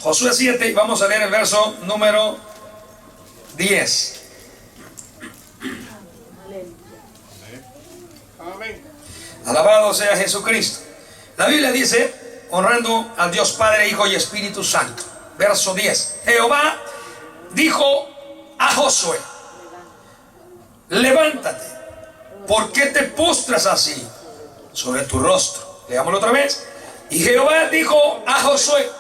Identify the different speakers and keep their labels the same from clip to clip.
Speaker 1: Josué 7, y vamos a leer el verso número 10.
Speaker 2: Amén.
Speaker 1: Alabado sea Jesucristo. La Biblia dice, honrando al Dios Padre, Hijo y Espíritu Santo. Verso 10. Jehová dijo a Josué: levántate, ¿por qué te postras así sobre tu rostro? Leámoslo otra vez. Y Jehová dijo a Josué: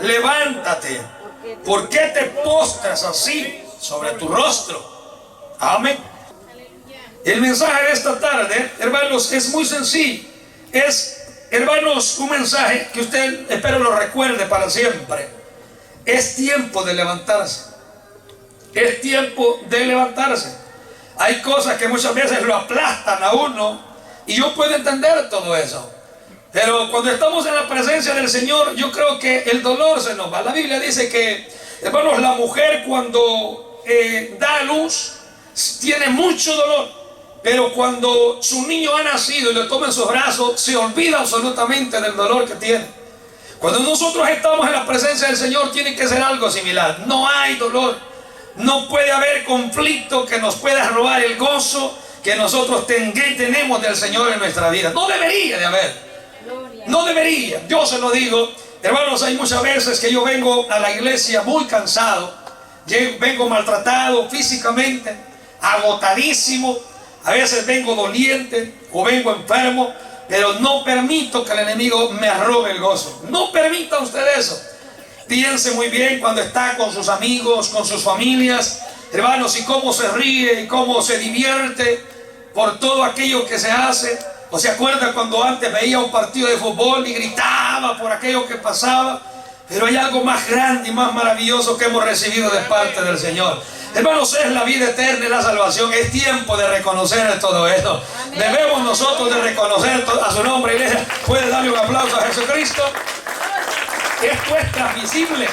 Speaker 1: levántate, ¿por qué te postras así sobre tu rostro? Amén. El mensaje de esta tarde, hermanos, es muy sencillo. Es, hermanos, un mensaje que usted, espero, lo recuerde para siempre. Es tiempo de levantarse. Es tiempo de levantarse. Hay cosas que muchas veces lo aplastan a uno, y yo puedo entender todo eso. Pero cuando estamos en la presencia del Señor, yo creo que el dolor se nos va. La Biblia dice que, hermanos, la mujer cuando da a luz tiene mucho dolor. Pero cuando su niño ha nacido y lo toma en sus brazos, se olvida absolutamente del dolor que tiene. Cuando nosotros estamos en la presencia del Señor, tiene que ser algo similar. No hay dolor. No puede haber conflicto que nos pueda robar el gozo que nosotros tenemos del Señor en nuestra vida. No debería de haber. No debería. Yo se lo digo, hermanos, hay muchas veces que yo vengo a la iglesia muy cansado. Vengo maltratado físicamente, agotadísimo. A veces vengo doliente o vengo enfermo, pero no permito que el enemigo me robe el gozo. No permita usted eso. Piense muy bien cuando está con sus amigos, con sus familias, hermanos, y cómo se ríe y cómo se divierte por todo aquello que se hace. ¿O se acuerda cuando antes veía un partido de fútbol y gritaba por aquello que pasaba? Pero hay algo más grande y más maravilloso que hemos recibido de parte del Señor. Hermanos, es la vida eterna y la salvación. Es tiempo de reconocer todo esto. Debemos nosotros de reconocer a su nombre, iglesia. ¿Puede darle un aplauso a Jesucristo? Esto es transmisible.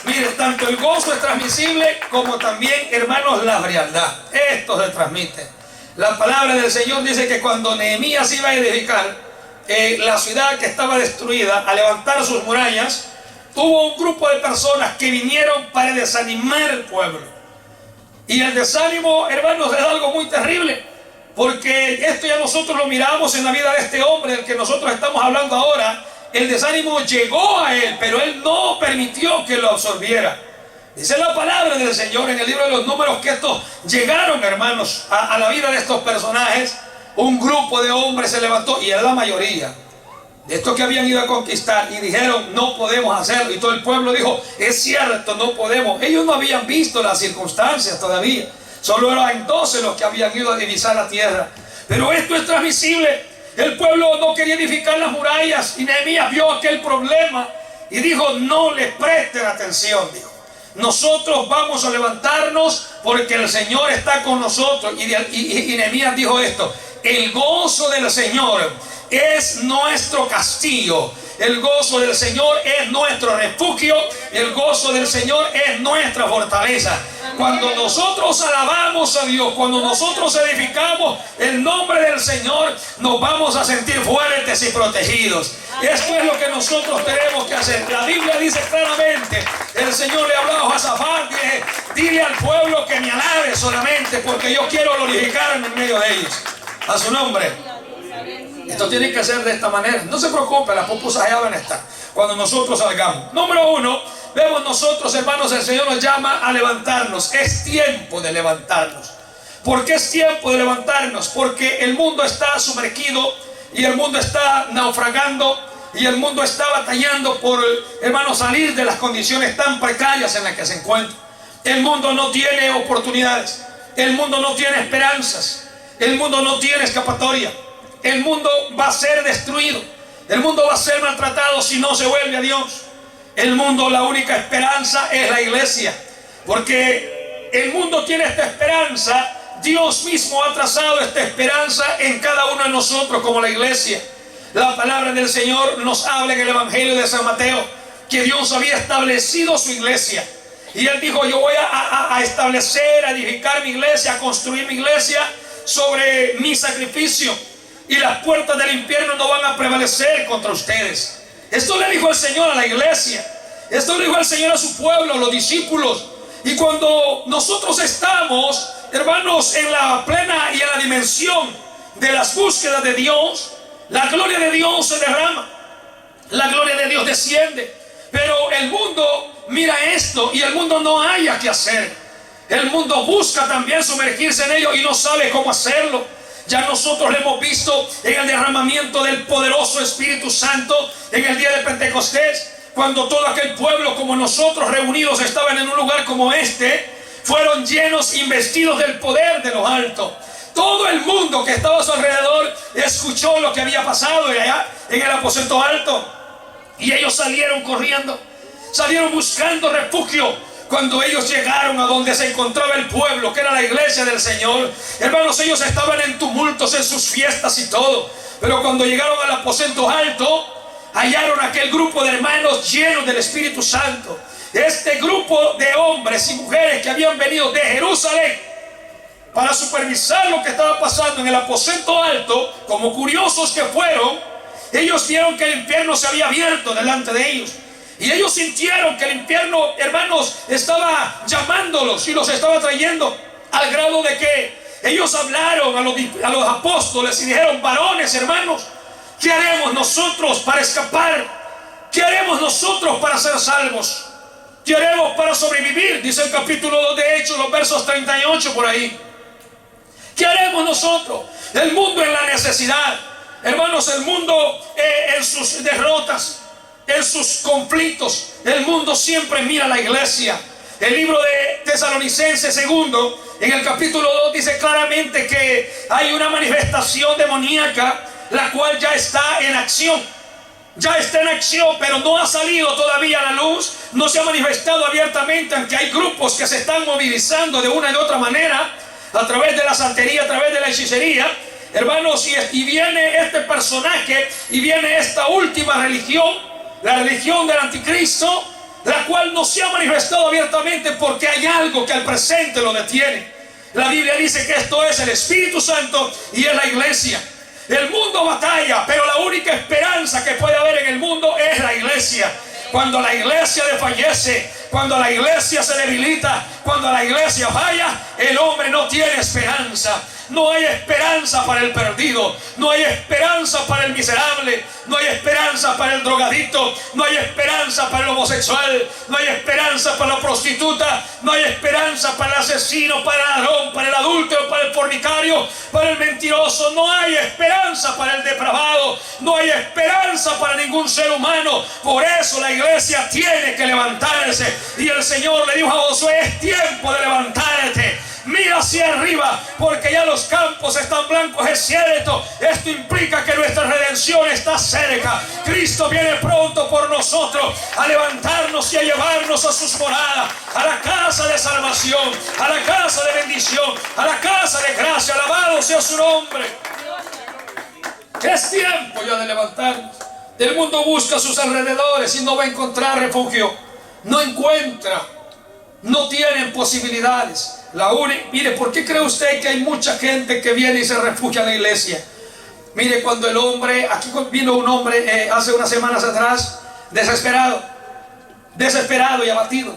Speaker 1: Mire, tanto el gozo es transmisible como también, hermanos, la frialdad. Esto se transmite. La palabra del Señor dice que cuando Nehemías iba a edificar la ciudad que estaba destruida, a levantar sus murallas, hubo un grupo de personas que vinieron para desanimar al pueblo. Y el desánimo, hermanos, es algo muy terrible, porque esto ya nosotros lo miramos en la vida de este hombre del que nosotros estamos hablando ahora. El desánimo llegó a él, pero él no permitió que lo absorbiera. Dice la palabra del Señor en el libro de los Números que estos llegaron, hermanos, a la vida de estos personajes. Un grupo de hombres se levantó, y era la mayoría de estos que habían ido a conquistar, y dijeron: no podemos hacerlo. Y todo el pueblo dijo: es cierto, no podemos. Ellos no habían visto las circunstancias todavía. Solo eran 12 los que habían ido a divisar la tierra. Pero esto es transmisible. El pueblo no quería edificar las murallas, y Nehemías vio aquel problema y dijo: no le presten atención, dijo. Nosotros vamos a levantarnos porque el Señor está con nosotros. Y Nehemías dijo esto: el gozo del Señor es nuestro castillo. El gozo del Señor es nuestro refugio. El gozo del Señor es nuestra fortaleza. Cuando nosotros alabamos a Dios, cuando nosotros edificamos el nombre del Señor, nos vamos a sentir fuertes y protegidos. Esto es lo que nosotros tenemos que hacer. La Biblia dice claramente, el Señor le habló a Josafat: dile al pueblo que me alabe solamente, porque yo quiero glorificarme en medio de ellos. A su nombre. Esto tiene que ser de esta manera. No se preocupe, las pupusas allá van a estar cuando nosotros salgamos. Número 1, vemos nosotros, hermanos, el Señor nos llama a levantarnos. Es tiempo de levantarnos. ¿Por qué es tiempo de levantarnos? Porque el mundo está sumergido, y el mundo está naufragando, y el mundo está batallando por, hermanos, salir de las condiciones tan precarias en las que se encuentra. El mundo no tiene oportunidades. El mundo no tiene esperanzas. El mundo no tiene escapatoria. El mundo va a ser destruido. El mundo va a ser maltratado si no se vuelve a Dios. El mundo, la única esperanza es la iglesia, porque el mundo tiene esta esperanza. Dios mismo ha trazado esta esperanza en cada uno de nosotros como la iglesia. La palabra del Señor nos habla en el Evangelio de San Mateo que Dios había establecido su iglesia. Y Él dijo: yo voy a establecer, a edificar mi iglesia, a construir mi iglesia sobre mi sacrificio, y las puertas del infierno no van a prevalecer contra ustedes. Esto le dijo el Señor a la iglesia. Esto le dijo el Señor a su pueblo, a los discípulos. Y cuando nosotros estamos, hermanos, en la plena y en la dimensión de las búsquedas de Dios, la gloria de Dios se derrama, la gloria de Dios desciende. Pero el mundo mira esto y el mundo no haya qué hacer. El mundo busca también sumergirse en ello y no sabe cómo hacerlo. Ya nosotros lo hemos visto en el derramamiento del poderoso Espíritu Santo en el día de Pentecostés, cuando todo aquel pueblo como nosotros reunidos estaban en un lugar como este, fueron llenos, investidos del poder de lo alto. Todo el mundo que estaba a su alrededor escuchó lo que había pasado allá en el aposento alto, y ellos salieron corriendo, salieron buscando refugio. Cuando ellos llegaron a donde se encontraba el pueblo, que era la iglesia del Señor, hermanos, ellos estaban en tumultos en sus fiestas y todo. Pero cuando llegaron al aposento alto, hallaron aquel grupo de hermanos llenos del Espíritu Santo. Este grupo de hombres y mujeres que habían venido de Jerusalén para supervisar lo que estaba pasando en el aposento alto, como curiosos que fueron, ellos vieron que el infierno se había abierto delante de ellos. Y ellos sintieron que el infierno, hermanos, estaba llamándolos y los estaba trayendo, al grado de que ellos hablaron a los apóstoles y dijeron: varones, hermanos, ¿qué haremos nosotros para escapar? ¿Qué haremos nosotros para ser salvos? ¿Qué haremos para sobrevivir? Dice el capítulo 2 de Hechos, los versos 38 por ahí. ¿Qué haremos nosotros? El mundo en la necesidad, hermanos, el mundo en sus derrotas, en sus conflictos, el mundo siempre mira a la iglesia. El libro de Tesalonicenses 2, en el capítulo 2, dice claramente que hay una manifestación demoníaca, la cual ya está en acción. Ya está en acción, pero no ha salido todavía a la luz, no se ha manifestado abiertamente, aunque hay grupos que se están movilizando de una y de otra manera, a través de la santería, a través de la hechicería, hermanos, y viene este personaje, y viene esta última religión, la religión del anticristo, la cual no se ha manifestado abiertamente porque hay algo que al presente lo detiene. La Biblia dice que esto es el Espíritu Santo y es la iglesia. El mundo batalla, pero la única esperanza que puede haber en el mundo es la iglesia. Cuando la iglesia desfallece, cuando la iglesia se debilita, cuando la iglesia falla, el hombre no tiene esperanza. No hay esperanza para el perdido, no hay esperanza para el miserable, no hay esperanza para el drogadicto, no hay esperanza para el homosexual, no hay esperanza para la prostituta, no hay esperanza para el asesino, para el ladrón, para el adúltero, para el fornicario, para el mentiroso. No hay esperanza para el depravado, no hay esperanza para ningún ser humano. Por eso la iglesia tiene que levantarse, y el Señor le dijo a Josué: es tiempo de levantarte. Mira hacia arriba, porque ya los campos están blancos, es cierto. Esto implica que nuestra redención está cerca. Cristo viene pronto por nosotros a levantarnos y a llevarnos a sus moradas, a la casa de salvación, a la casa de bendición, a la casa de gracia. Alabado sea su nombre. Es tiempo ya de levantarnos. El mundo busca a sus alrededores y no va a encontrar refugio. No encuentra, no tienen posibilidades. Mire, ¿por qué cree usted que hay mucha gente que viene y se refugia en la iglesia? Mire, cuando el hombre, aquí vino un hombre hace unas semanas atrás, desesperado y abatido.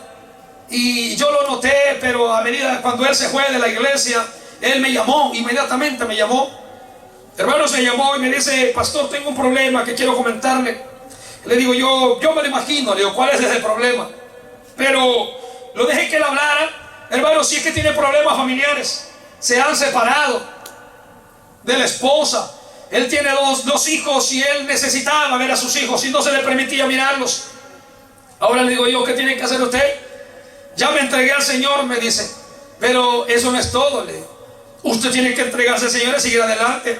Speaker 1: Y yo lo noté, pero a medida cuando él se fue de la iglesia, él me llamó, inmediatamente me llamó. Hermanos, me llamó y me dice: pastor, tengo un problema que quiero comentarle. Le digo, yo me lo imagino. Le digo, ¿cuál es ese problema? Pero lo dejé que él hablara. Hermano, si es que tiene problemas familiares, se han separado de la esposa. Él tiene dos hijos y él necesitaba ver a sus hijos y no se le permitía mirarlos. Ahora le digo yo: ¿qué tiene que hacer usted? Ya me entregué al Señor, me dice. Pero eso no es todo, le digo. Usted tiene que entregarse al Señor y seguir adelante.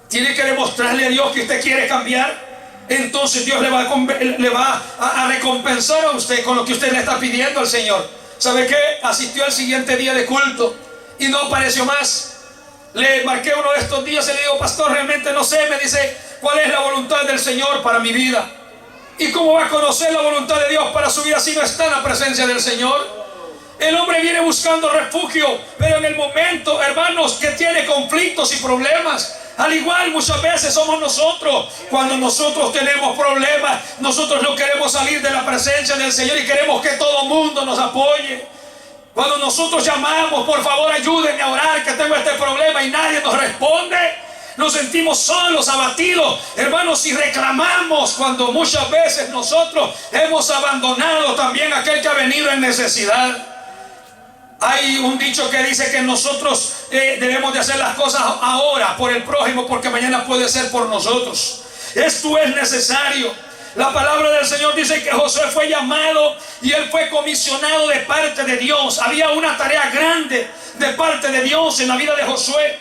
Speaker 1: Tiene que demostrarle a Dios que usted quiere cambiar. Entonces Dios le va a recompensar a usted con lo que usted le está pidiendo al Señor. ¿Sabe qué? Asistió al siguiente día de culto y no apareció más. Le marqué uno de estos días y le digo: pastor, realmente no sé. Me dice: ¿cuál es la voluntad del Señor para mi vida? ¿Y cómo va a conocer la voluntad de Dios para su vida si no está en la presencia del Señor? El hombre viene buscando refugio, pero en el momento, hermanos, que tiene conflictos y problemas, Al igual muchas veces somos nosotros. Cuando nosotros tenemos problemas, nosotros no queremos salir de la presencia del Señor y queremos que todo el mundo nos apoye. Cuando nosotros llamamos, por favor ayúdenme a orar que tengo este problema, y nadie nos responde, nos sentimos solos, abatidos, hermanos, y reclamamos cuando muchas veces nosotros hemos abandonado también a aquel que ha venido en necesidad. Hay un dicho que dice que nosotros debemos de hacer las cosas ahora por el prójimo, porque mañana puede ser por nosotros. Esto es necesario. La palabra del Señor dice que Josué fue llamado y él fue comisionado de parte de Dios. Había una tarea grande de parte de Dios en la vida de Josué.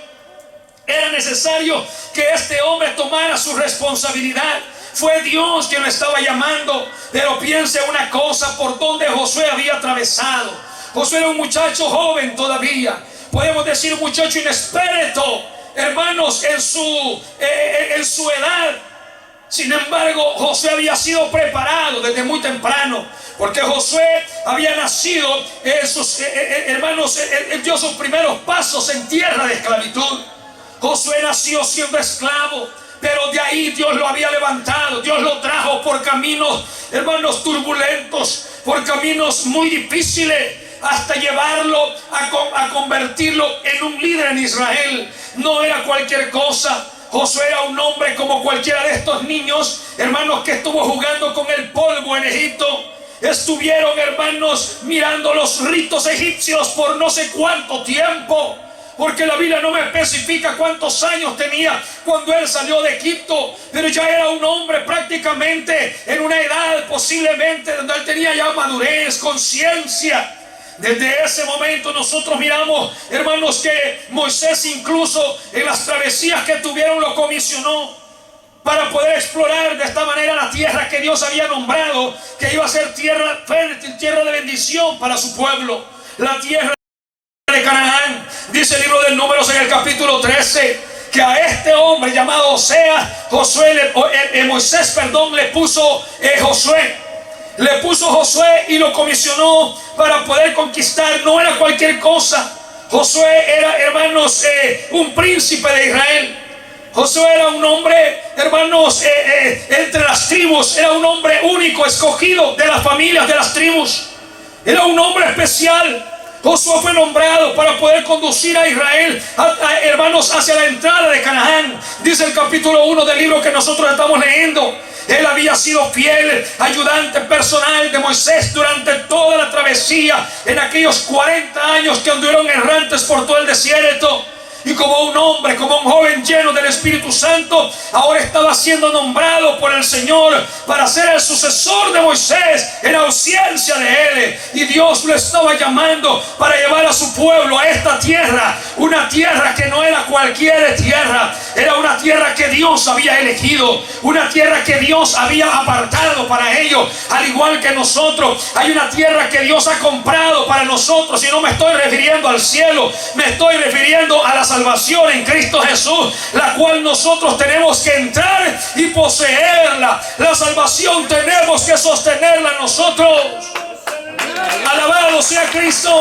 Speaker 1: Era necesario que este hombre tomara su responsabilidad. Fue Dios quien lo estaba llamando. Pero piense una cosa, por donde Josué había atravesado. Josué era un muchacho joven todavía. Podemos decir un muchacho inexperto, hermanos, en su edad. Sin embargo, Josué había sido preparado desde muy temprano, porque Josué había nacido, hermanos, él dio sus primeros pasos en tierra de esclavitud. Josué nació siendo esclavo, pero de ahí Dios lo había levantado. Dios lo trajo por caminos, hermanos, turbulentos, por caminos muy difíciles, hasta llevarlo a convertirlo en un líder en Israel. No era cualquier cosa. Josué era un hombre como cualquiera de estos niños, hermanos, que estuvo jugando con el polvo en Egipto. Estuvieron, hermanos, mirando los ritos egipcios por no sé cuánto tiempo, porque la Biblia no me especifica cuántos años tenía cuando él salió de Egipto, pero ya era un hombre prácticamente en una edad posiblemente donde él tenía ya madurez, conciencia. Desde ese momento nosotros miramos, hermanos, que Moisés incluso en las travesías que tuvieron lo comisionó para poder explorar de esta manera la tierra que Dios había nombrado, que iba a ser tierra fértil, tierra de bendición para su pueblo, la tierra de Canaán. Dice el libro de Números en el capítulo 13 que a este hombre llamado Moisés le puso Josué. Le puso Josué y lo comisionó para poder conquistar. No era cualquier cosa. Josué era, hermanos, un príncipe de Israel. Josué era un hombre, hermanos, entre las tribus. Era un hombre único, escogido de las familias de las tribus. Era un hombre especial. Josué fue nombrado para poder conducir a Israel, hermanos, hacia la entrada de Canaán. Dice el capítulo 1 del libro que nosotros estamos leyendo. Él había sido fiel ayudante personal de Moisés durante toda la travesía, en aquellos 40 años que anduvieron errantes por todo el desierto. Y como un hombre, como un joven lleno del Espíritu Santo, ahora estaba siendo nombrado por el Señor para ser el sucesor de Moisés en ausencia de él. Y Dios lo estaba llamando para llevar a su pueblo a esta tierra, una tierra que no era cualquier tierra, era una tierra que Dios había elegido, una tierra que Dios había apartado para ellos. Al igual que nosotros, hay una tierra que Dios ha comprado para nosotros, y no me estoy refiriendo al cielo, me estoy refiriendo a la salvación en Cristo Jesús, la cual nosotros tenemos que entrar y poseerla. La salvación tenemos que sostenerla nosotros. Alabado sea Cristo.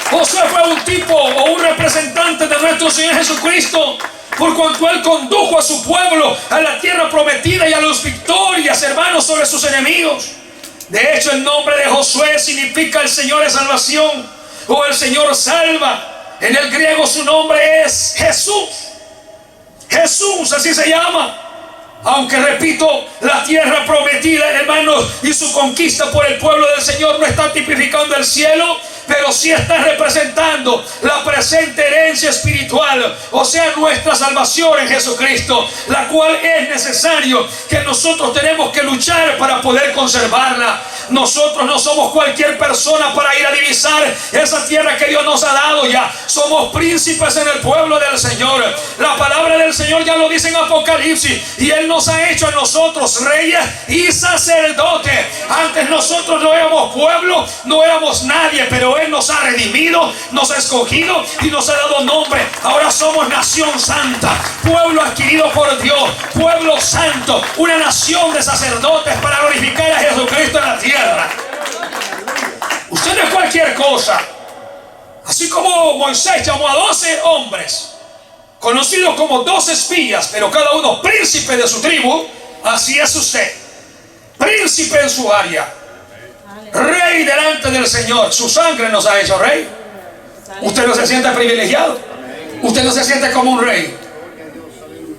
Speaker 1: Josué fue un tipo o un representante de nuestro Señor Jesucristo, por cuanto Él condujo a su pueblo a la tierra prometida y a las victorias, hermanos, sobre sus enemigos. De hecho, el nombre de Josué significa el Señor es salvación, o el Señor salva. En el griego su nombre es Jesús. Jesús, así se llama. Aunque repito, la tierra prometida, hermanos, y su conquista por el pueblo del Señor no está tipificando el cielo, pero sí está representando la presente herencia espiritual, o sea, nuestra salvación en Jesucristo, la cual es necesario que nosotros tenemos que luchar para poder conservarla. Nosotros no somos cualquier persona para ir a divisar esa tierra que Dios nos ha dado ya. Somos príncipes en el pueblo del Señor. La palabra del Señor ya lo dice en Apocalipsis, y Él nos ha hecho a nosotros reyes y sacerdotes. Antes nosotros no éramos pueblo, no éramos nadie, pero Él nos ha redimido, nos ha escogido y nos ha dado nombre. Ahora somos nación santa, pueblo adquirido por Dios, pueblo santo, una nación de sacerdotes para glorificar a Jesucristo en la tierra. Usted no es cualquier cosa. Así como Moisés llamó a 12 hombres conocidos como 2 espías, pero cada uno príncipe de su tribu. Así es usted, príncipe en su área, rey delante del Señor. Su sangre nos ha hecho rey. Usted no se siente privilegiado, usted no se siente como un rey.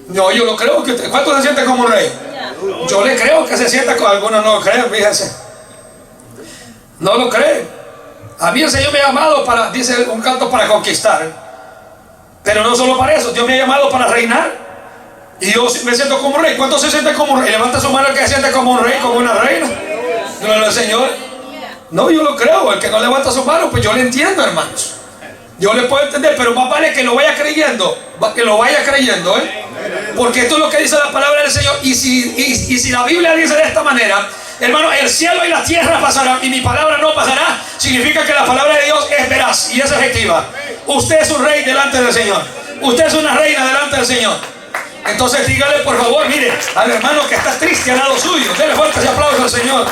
Speaker 1: No, yo lo creo que usted. ¿Cuánto se siente como un rey? Yo le creo que se sienta como. Algunos no lo creen, fíjense, no lo creen. A mí el Señor me ha llamado para, dice un canto, para conquistar, pero no solo para eso. Dios me ha llamado para reinar, y yo me siento como un rey. ¿Cuántos se sienten como un rey? Levanta su mano el que se siente como un rey, como una reina. Gloria al Señor. No, yo lo creo. El que no levanta su mano, pues yo le entiendo, hermanos. Yo le puedo entender, pero más vale que lo vaya creyendo, porque esto es lo que dice la palabra del Señor. Y si la Biblia dice de esta manera, hermano, el cielo y la tierra pasarán y mi palabra no pasará, significa que la palabra de Dios es veraz y es efectiva. Usted es un rey delante del Señor, usted es una reina delante del Señor. Entonces dígale, por favor, mire al hermano que está triste al lado suyo, déle fuertes aplausos al Señor.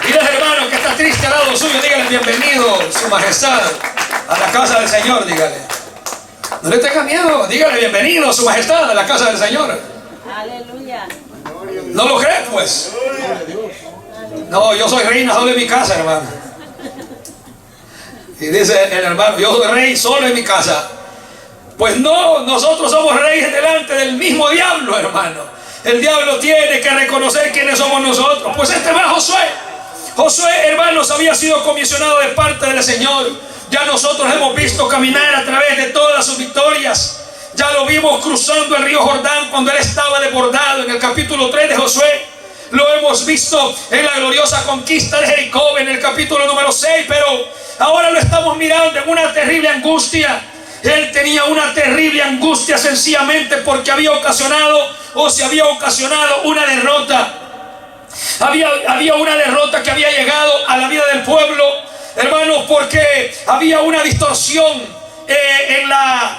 Speaker 1: Dile al hermano que está triste al lado suyo, dígale: bienvenido, su majestad, a la casa del Señor. Dígale, no le tenga miedo, dígale: bienvenido, su majestad, a la casa del Señor. Aleluya. ¿No lo cree, pues? No, yo soy reina solo en mi casa, hermano. Y dice el hermano: yo soy rey solo en mi casa. Pues no, nosotros somos reyes delante del mismo diablo, hermano. El diablo tiene que reconocer quiénes somos nosotros. Pues este va Josué. Josué, hermanos, había sido comisionado de parte del Señor. Ya nosotros hemos visto caminar a través de todas sus victorias. Ya lo vimos cruzando el río Jordán cuando él estaba desbordado en el capítulo 3 de Josué. Lo hemos visto en la gloriosa conquista de Jericó en el capítulo número 6. Pero ahora lo estamos mirando en una terrible angustia. Él tenía una terrible angustia sencillamente porque había ocasionado una derrota. Había una derrota que había llegado a la vida del pueblo, hermanos, porque había una distorsión en la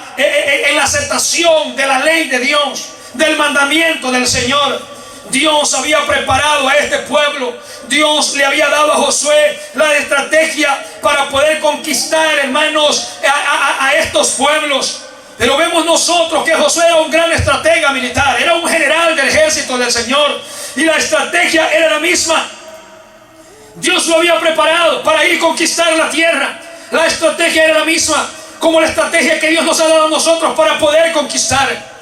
Speaker 1: aceptación de la ley de Dios, del mandamiento del Señor. Dios había preparado a este pueblo. Dios le había dado a Josué la estrategia para poder conquistar, hermanos, a estos pueblos. Pero vemos nosotros que Josué era un gran estratega militar, era un general del ejército del Señor, y la estrategia era la misma. Dios lo había preparado para ir a conquistar la tierra. La estrategia era la misma, como la estrategia que Dios nos ha dado a nosotros para poder conquistar.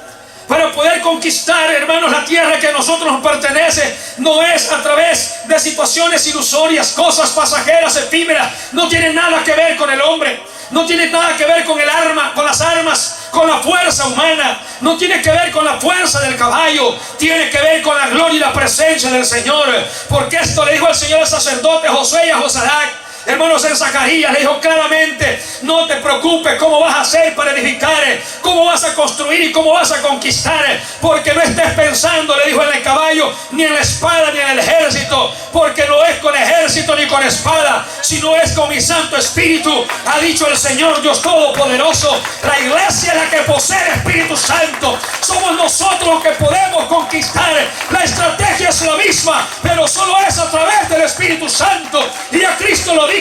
Speaker 1: Para poder conquistar, hermanos, la tierra que a nosotros nos pertenece, no es a través de situaciones ilusorias, cosas pasajeras, efímeras. No tiene nada que ver con el hombre, no tiene nada que ver con el arma, con las armas, con la fuerza humana. No tiene que ver con la fuerza del caballo, tiene que ver con la gloria y la presencia del Señor. Porque esto le dijo el Señor al sacerdote Josué y a Josadac. Hermanos, en Zacarías le dijo claramente: no te preocupes cómo vas a hacer para edificar, cómo vas a construir y cómo vas a conquistar, porque no estés pensando, le dijo, en el caballo, ni en la espada, ni en el ejército, porque no es con ejército ni con espada, sino es con mi Santo Espíritu, ha dicho el Señor Dios Todopoderoso. La iglesia es la que posee el Espíritu Santo. Somos nosotros los que podemos conquistar. La estrategia es la misma, pero solo es a través del Espíritu Santo. Y a Cristo lo dijo: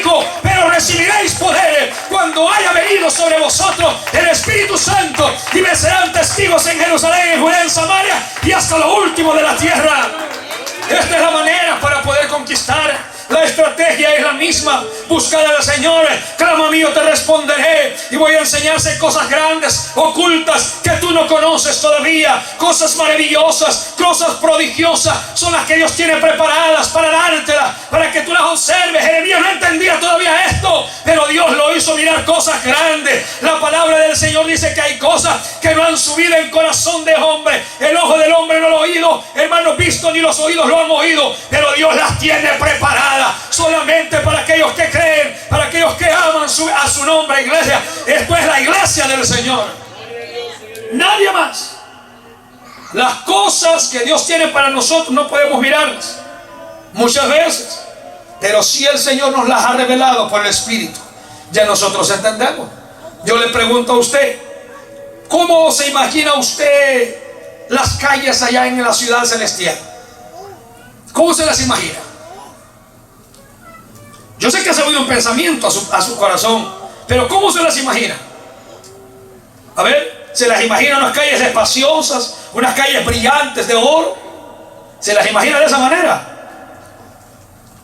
Speaker 1: pero recibiréis poder cuando haya venido sobre vosotros el Espíritu Santo, y me serán testigos en Jerusalén, en Judea, en Samaria y hasta lo último de la tierra. Esta es la manera para poder conquistar. La estrategia es la misma. Buscad al Señor, clama a mí, yo te responderé, y voy a enseñarte cosas grandes, ocultas, que tú no conoces todavía. Cosas maravillosas, cosas prodigiosas son las que Dios tiene preparadas para dártelas, para que tú las observes. Jeremías no entendía todavía esto, pero Dios lo hizo mirar cosas grandes. La palabra del Señor dice que hay cosas que no han subido en corazón de hombre, el ojo del hombre no lo ha oído, hermanos, visto, ni los oídos lo han oído, pero Dios las tiene preparadas solamente para aquellos que creen, para aquellos que aman a su nombre, iglesia. Esto es la iglesia del Señor, nadie más. Las cosas que Dios tiene para nosotros no podemos mirarlas muchas veces, pero si el Señor nos las ha revelado por el Espíritu, ya nosotros entendemos. Yo le pregunto a usted: ¿cómo se imagina usted las calles allá en la ciudad celestial? ¿Cómo se las imagina? Yo sé que ha subido un pensamiento a su corazón, pero ¿cómo se las imagina? A ver, Se las imagina unas calles espaciosas, unas calles brillantes de oro. Se las imagina de esa manera.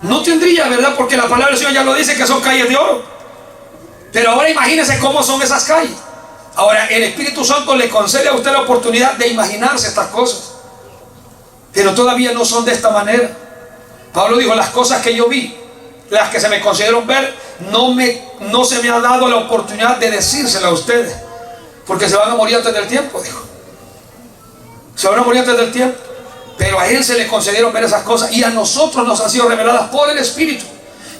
Speaker 1: No tendría, ¿verdad? Porque la palabra del Señor ya lo dice, que son calles de oro. Pero ahora imagínense cómo son esas calles. Ahora el Espíritu Santo le concede a usted la oportunidad de imaginarse estas cosas, pero todavía no son de esta manera. Pablo dijo: las cosas que yo vi, las que se me concedieron ver, no se me ha dado la oportunidad de decírselas a ustedes, porque se van a morir antes del tiempo, dijo. Se van a morir antes del tiempo. Pero a él se le concedieron ver esas cosas, y a nosotros nos han sido reveladas por el Espíritu,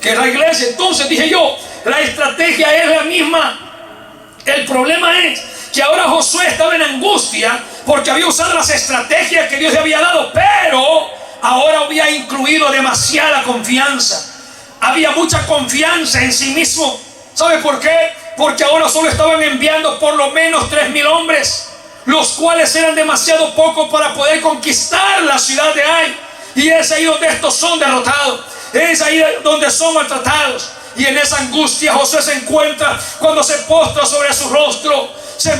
Speaker 1: que es la iglesia. Entonces dije yo, la estrategia es la misma. El problema es que ahora Josué estaba en angustia porque había usado las estrategias que Dios le había dado, pero ahora había incluido demasiada confianza. Había mucha confianza en sí mismo. ¿Sabe por qué? Porque ahora solo estaban enviando por lo menos 3,000 hombres, los cuales eran demasiado pocos para poder conquistar la ciudad de Ai. Y es ahí donde estos son derrotados, es ahí donde son maltratados. Y en esa angustia Josué se encuentra cuando se postra sobre su rostro, se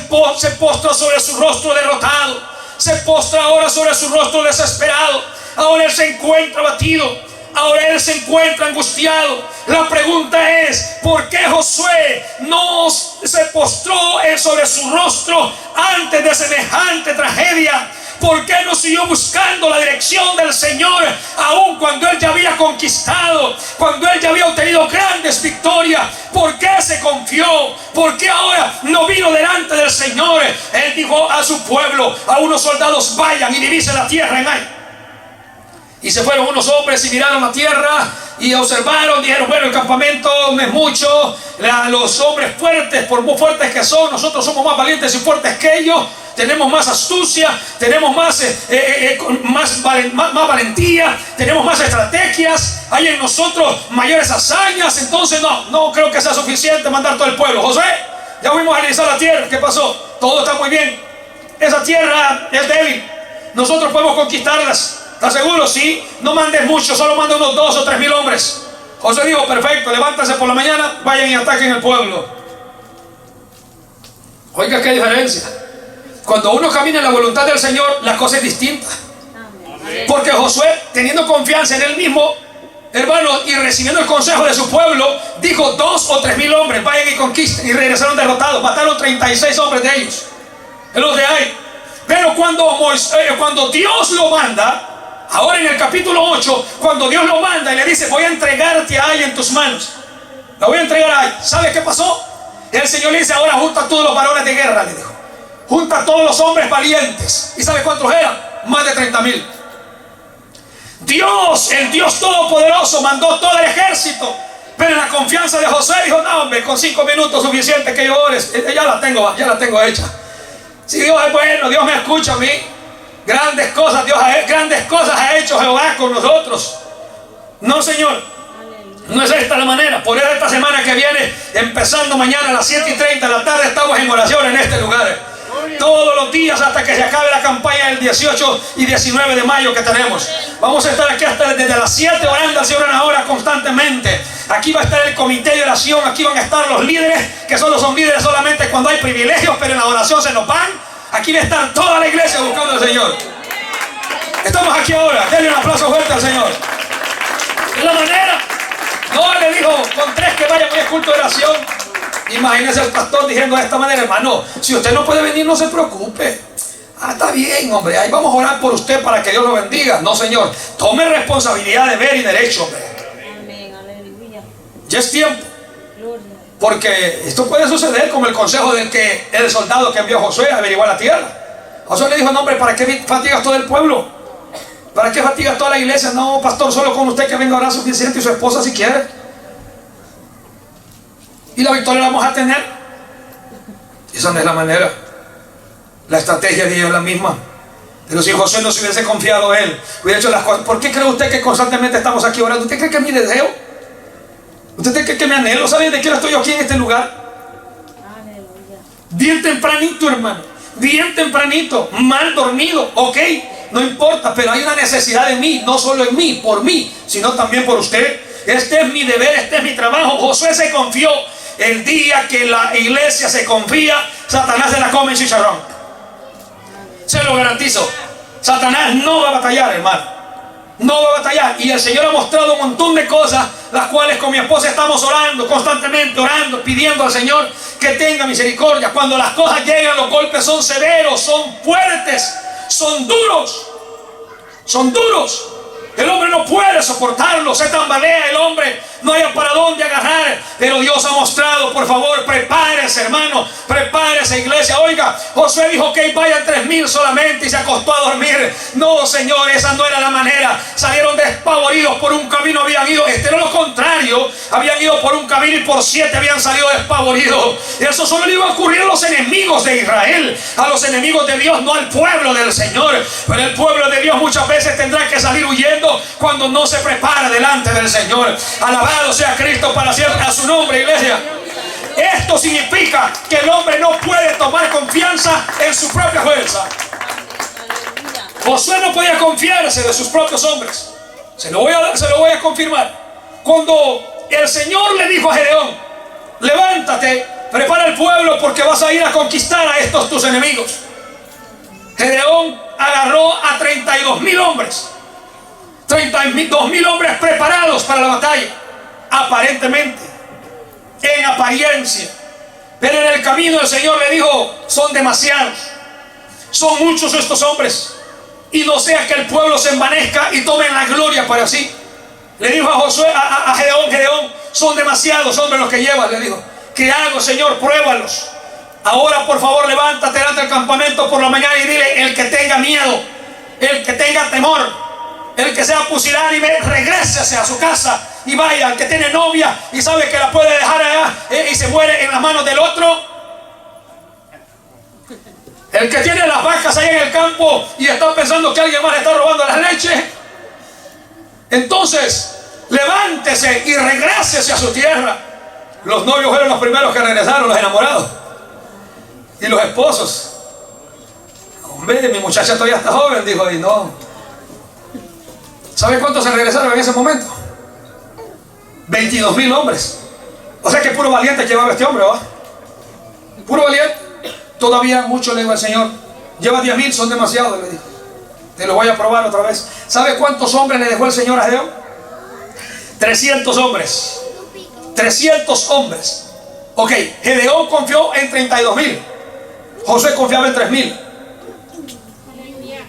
Speaker 1: postra sobre su rostro derrotado, se postra ahora sobre su rostro desesperado. Ahora él se encuentra abatido, ahora él se encuentra angustiado. La pregunta es: ¿por qué Josué no se postró sobre su rostro antes de semejante tragedia? ¿Por qué no siguió buscando la dirección del Señor aun cuando él ya había conquistado, cuando él ya había obtenido grandes victorias? ¿Por qué se confió? ¿Por qué ahora no vino delante del Señor? Él dijo a su pueblo, a unos soldados: vayan y divisen la tierra en Ai. Y se fueron unos hombres y miraron la tierra y observaron, dijeron: bueno, el campamento no es mucho, los hombres fuertes, por muy fuertes que son, nosotros somos más valientes y fuertes que ellos, tenemos más astucia, tenemos más valentía, tenemos más estrategias, hay en nosotros mayores hazañas. Entonces no creo que sea suficiente mandar todo el pueblo. Josué, ya fuimos a analizar la tierra, ¿qué pasó? Todo está muy bien, esa tierra es débil, nosotros podemos conquistarlas. ¿Estás seguro? Sí. No mandes mucho, solo manda unos 2,000 o 3,000 hombres. Josué dijo: perfecto, levántense por la mañana, vayan y ataquen el pueblo. Oiga, qué diferencia. Cuando uno camina en la voluntad del Señor, la cosa es distinta. Porque Josué, teniendo confianza en él mismo, hermano, y recibiendo el consejo de su pueblo, dijo: 2,000 o 3,000 hombres, vayan y conquisten. Y regresaron derrotados, mataron 36 hombres de ellos, de los de Ai. Pero cuando Dios lo manda, ahora en el capítulo 8, cuando Dios lo manda y le dice: voy a entregarte a Ai en tus manos, la voy a entregar a Ai, ¿sabe qué pasó? El Señor le dice: ahora junta a todos los varones de guerra, le dijo, junta a todos los hombres valientes. ¿Y sabe cuántos eran? Más de 30,000. Dios, el Dios Todopoderoso, mandó todo el ejército, pero en la confianza de Josué dijo: no, hombre, con 5 minutos suficiente que yo ores, ya la tengo hecha. Si Dios es bueno, Dios me escucha a mí. Grandes cosas ha hecho Jehová con nosotros. No, Señor, no es esta la manera. Por eso esta semana que viene, empezando mañana a las 7:30 de la tarde, estamos en oración en este lugar. Todos los días hasta que se acabe la campaña del 18 y 19 de mayo que tenemos. Vamos a estar aquí desde las 7 orando al Señor una hora constantemente. Aquí va a estar el comité de oración, aquí van a estar los líderes, que solo son líderes solamente cuando hay privilegios, pero en la oración se nos van. Aquí va a estar toda la iglesia buscando al Señor. Estamos aquí ahora. Denle un aplauso fuerte al Señor. Es la manera. No le dijo con 3 que vayan a culto de oración. Imagínese el pastor diciendo de esta manera: hermano, si usted no puede venir, no se preocupe. Está bien, hombre, ahí vamos a orar por usted para que Dios lo bendiga. No, Señor, tome responsabilidad de ver y derecho, hombre. Ya es tiempo. Porque esto puede suceder como el consejo del soldado que envió a Josué a averiguar la tierra. Josué le dijo: no, hombre, ¿para qué fatigas todo el pueblo? ¿Para qué fatigas toda la iglesia? No, pastor, solo con usted que venga a orar suficiente, y su esposa si quiere. Y la victoria la vamos a tener. Esa no es la manera. La estrategia de Dios es la misma. Pero si Josué no se hubiese confiado en él, hubiera hecho las cosas. ¿Por qué cree usted que constantemente estamos aquí orando? ¿Usted cree que es mi deseo? ¿Usted cree que me anhelo? ¿Sabe de qué estoy yo aquí en este lugar? Bien tempranito, hermano. Bien tempranito. Mal dormido. Ok, no importa, pero hay una necesidad de mí. No solo en mí, por mí, sino también por usted. Este es mi deber, este es mi trabajo. Josué se confió. el día que la iglesia se confía, Satanás se la come en chicharrón. Se lo garantizo. Satanás no va a batallar, hermano. No va a batallar. Y el Señor ha mostrado un montón de cosas, las cuales con mi esposa estamos orando, constantemente orando, pidiendo al Señor que tenga misericordia. Cuando las cosas llegan, los golpes son severos, son fuertes, son duros. Son duros. El hombre no puede soportarlo, se tambalea el hombre, no hay para dónde agarrar. Pero Dios ha mostrado, por favor, prepárese, hermano, prepárese, iglesia. Oiga, Josué dijo que vayan 3,000 solamente y se acostó a dormir. No, Señor, esa no era la manera. Salieron despavoridos por un camino, habían ido, no lo contrario, habían ido por un camino y por 7 habían salido despavoridos. Y eso solo le iba a ocurrir a los enemigos de Israel, a los enemigos de Dios, no al pueblo del Señor. Pero el pueblo de Dios muchas veces tendrá que salir huyendo cuando no se prepara delante del Señor. Alabado sea Cristo para siempre, a su nombre, iglesia. Esto significa que el hombre no puede tomar confianza en su propia fuerza. Josué no podía confiarse de sus propios hombres. Se lo voy a confirmar. Cuando el Señor le dijo a Gedeón: levántate, prepara el pueblo porque vas a ir a conquistar a estos tus enemigos. Gedeón agarró a 32,000 hombres. 32,000 hombres preparados para la batalla, aparentemente, en apariencia. Pero en el camino el Señor le dijo: son demasiados, son muchos estos hombres, y no sea que el pueblo se envanezca y tomen la gloria para sí. Le dijo a Josué, a Gedeón, son demasiados hombres los que llevas. Le dijo: ¿qué hago, Señor? Pruébalos. Ahora, por favor, levántate delante del campamento por la mañana y dile: el que tenga miedo, el que tenga temor, el que sea pusilánime, regrésese a su casa y vaya. El que tiene novia y sabe que la puede dejar allá y se muere en las manos del otro. El que tiene las vacas ahí en el campo y está pensando que alguien más le está robando la leche. Entonces, levántese y regrésese a su tierra. Los novios fueron los primeros que regresaron, los enamorados. Y los esposos: hombre, mi muchacha todavía está joven. Dijo: y no. ¿Sabe cuántos se regresaron en ese momento? 22,000 hombres. O sea que puro valiente llevaba este hombre, ¿va? Puro valiente. Todavía mucho, le digo al Señor. Lleva 10,000, son demasiados, le dijo. Te lo voy a probar otra vez. ¿Sabe cuántos hombres le dejó el Señor a Gedeón? 300 hombres. 300 hombres. Ok, Gedeón confió en 32,000. Josué confiaba en 3,000.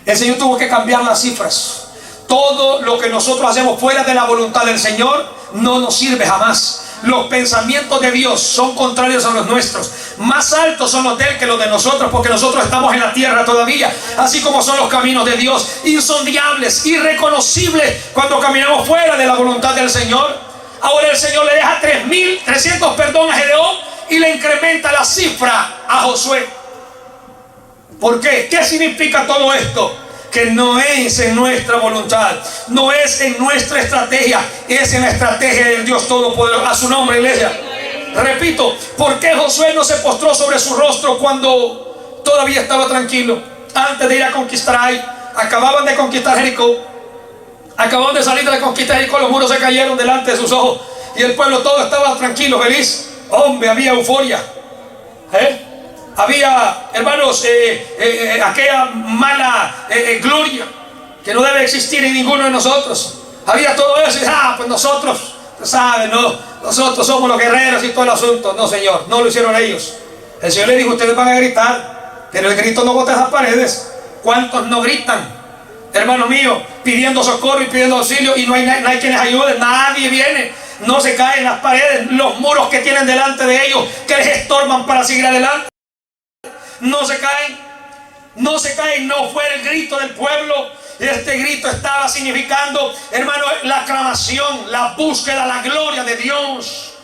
Speaker 1: El Señor tuvo que cambiar las cifras. Todo lo que nosotros hacemos fuera de la voluntad del Señor no nos sirve jamás. Los pensamientos de Dios son contrarios a los nuestros. Más altos son los de Él que los de nosotros, porque nosotros estamos en la tierra todavía. Así como son los caminos de Dios, insondables, irreconocibles cuando caminamos fuera de la voluntad del Señor. Ahora el Señor le deja 300 a Gedeón y le incrementa la cifra a Josué. ¿Por qué? ¿Qué significa todo esto? Que no es en nuestra voluntad, no es en nuestra estrategia, es en la estrategia del Dios Todopoderoso. A su nombre, iglesia. Repito, ¿por qué Josué no se postró sobre su rostro cuando todavía estaba tranquilo? Antes de ir a conquistar ahí, acababan de conquistar Jericó, acababan de salir de la conquista de Jericó, los muros se cayeron delante de sus ojos y el pueblo todo estaba tranquilo, feliz. Hombre, había euforia. Había, hermanos, aquella mala gloria que no debe existir en ninguno de nosotros. Había todo eso y pues nosotros, ¿saben? No, nosotros somos los guerreros y todo el asunto. No, Señor, no lo hicieron ellos. El Señor le dijo: ustedes van a gritar, pero el grito no bota esas paredes. ¿Cuántos no gritan, hermano mío, pidiendo socorro y pidiendo auxilio y no hay quienes ayuden? Nadie viene. No se caen las paredes, los muros que tienen delante de ellos que les estorban para seguir adelante. No se caen, no se caen. No fue el grito del pueblo. Este grito estaba significando, hermano, la aclamación, la búsqueda, la gloria de Dios.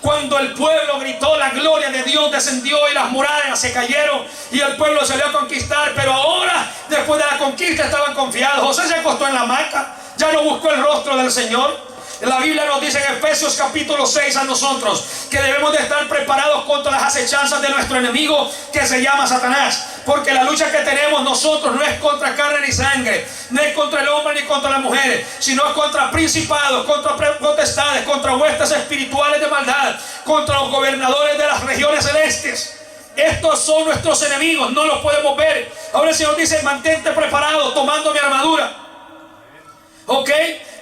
Speaker 1: Cuando el pueblo gritó, la gloria de Dios descendió y las murallas se cayeron y el pueblo salió a conquistar. Pero ahora, después de la conquista, estaban confiados. José se acostó en la hamaca, ya no buscó el rostro del Señor. La Biblia nos dice en Efesios capítulo 6 a nosotros que debemos de estar preparados contra las acechanzas de nuestro enemigo, que se llama Satanás. Porque la lucha que tenemos nosotros no es contra carne ni sangre, no es contra el hombre ni contra las mujeres, sino contra principados, contra potestades, contra huestes espirituales de maldad, contra los gobernadores de las regiones celestes. Estos son nuestros enemigos, no los podemos ver. Ahora el Señor dice: mantente preparado, tomando mi armadura. Ok,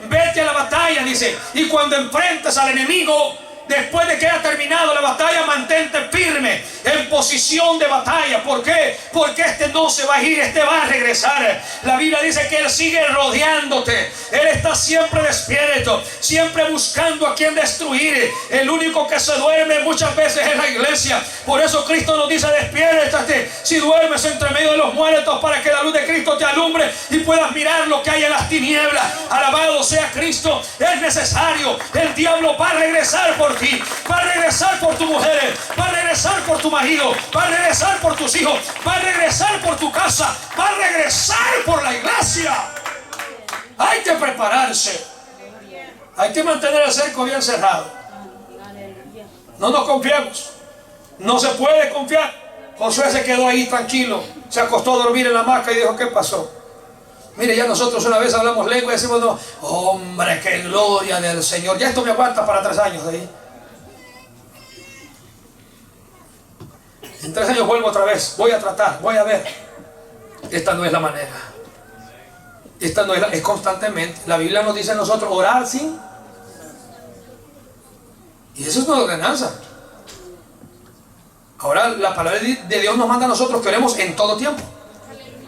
Speaker 1: vete a la batalla, dice, y cuando enfrentes al enemigo, después de que haya terminado la batalla, mantente firme en posición de batalla. ¿Por qué? Porque este no se va a ir, este va a regresar. La Biblia dice que Él sigue rodeándote. Él está siempre despierto, siempre buscando a quien destruir. El único que se duerme muchas veces es la iglesia. Por eso Cristo nos dice: despiértate si duermes entre medio de los muertos, para que la luz de Cristo te alumbre y puedas mirar lo que hay en las tinieblas. Alabado sea Cristo. Es necesario. El diablo va a regresar por ti, va a regresar por tu mujer, va a regresar por tu marido, va a regresar por tus hijos, va a regresar por tu casa, va a regresar por la iglesia. Hay que prepararse, hay que mantener el cerco bien cerrado. No nos confiemos, no se puede confiar. Josué se quedó ahí tranquilo, se acostó a dormir en la hamaca y dijo: ¿qué pasó? Mire, ya nosotros una vez hablamos lengua y decimos: no, hombre, qué gloria del Señor. Ya esto me aguanta para 3 años de ahí. En 3 años vuelvo otra vez, voy a tratar, voy a ver. Esta no es la manera. Esta no es es constantemente. La Biblia nos dice a nosotros orar sin. Y eso es una ordenanza. Ahora la palabra de Dios nos manda a nosotros que oremos en todo tiempo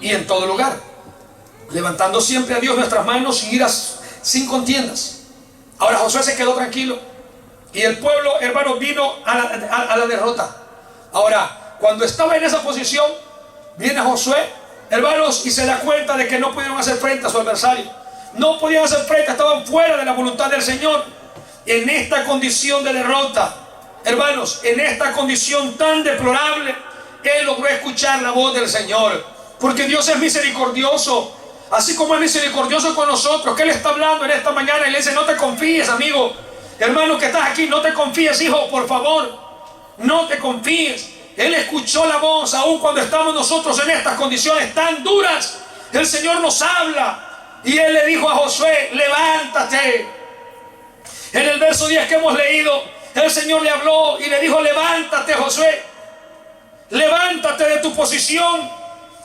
Speaker 1: y en todo lugar, levantando siempre a Dios nuestras manos sin iras, sin contiendas. Ahora Josué se quedó tranquilo y el pueblo, hermanos, vino a la derrota. Ahora, cuando estaba en esa posición, viene Josué, hermanos, y se da cuenta de que no pudieron hacer frente a su adversario. No podían hacer frente, estaban fuera de la voluntad del Señor. En esta condición de derrota, hermanos, en esta condición tan deplorable, él logró escuchar la voz del Señor. Porque Dios es misericordioso, así como es misericordioso con nosotros. Que Él está hablando en esta mañana y le dice: no te confíes, amigo, hermano que estás aquí, no te confíes, hijo, por favor, no te confíes. Él escuchó la voz aún cuando estamos nosotros en estas condiciones tan duras. El Señor nos habla y Él le dijo a Josué: levántate. En el verso 10 que hemos leído, el Señor le habló y le dijo: levántate, Josué, levántate de tu posición.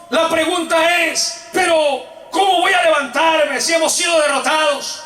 Speaker 1: La pregunta es: pero ¿cómo voy a levantarme si hemos sido derrotados?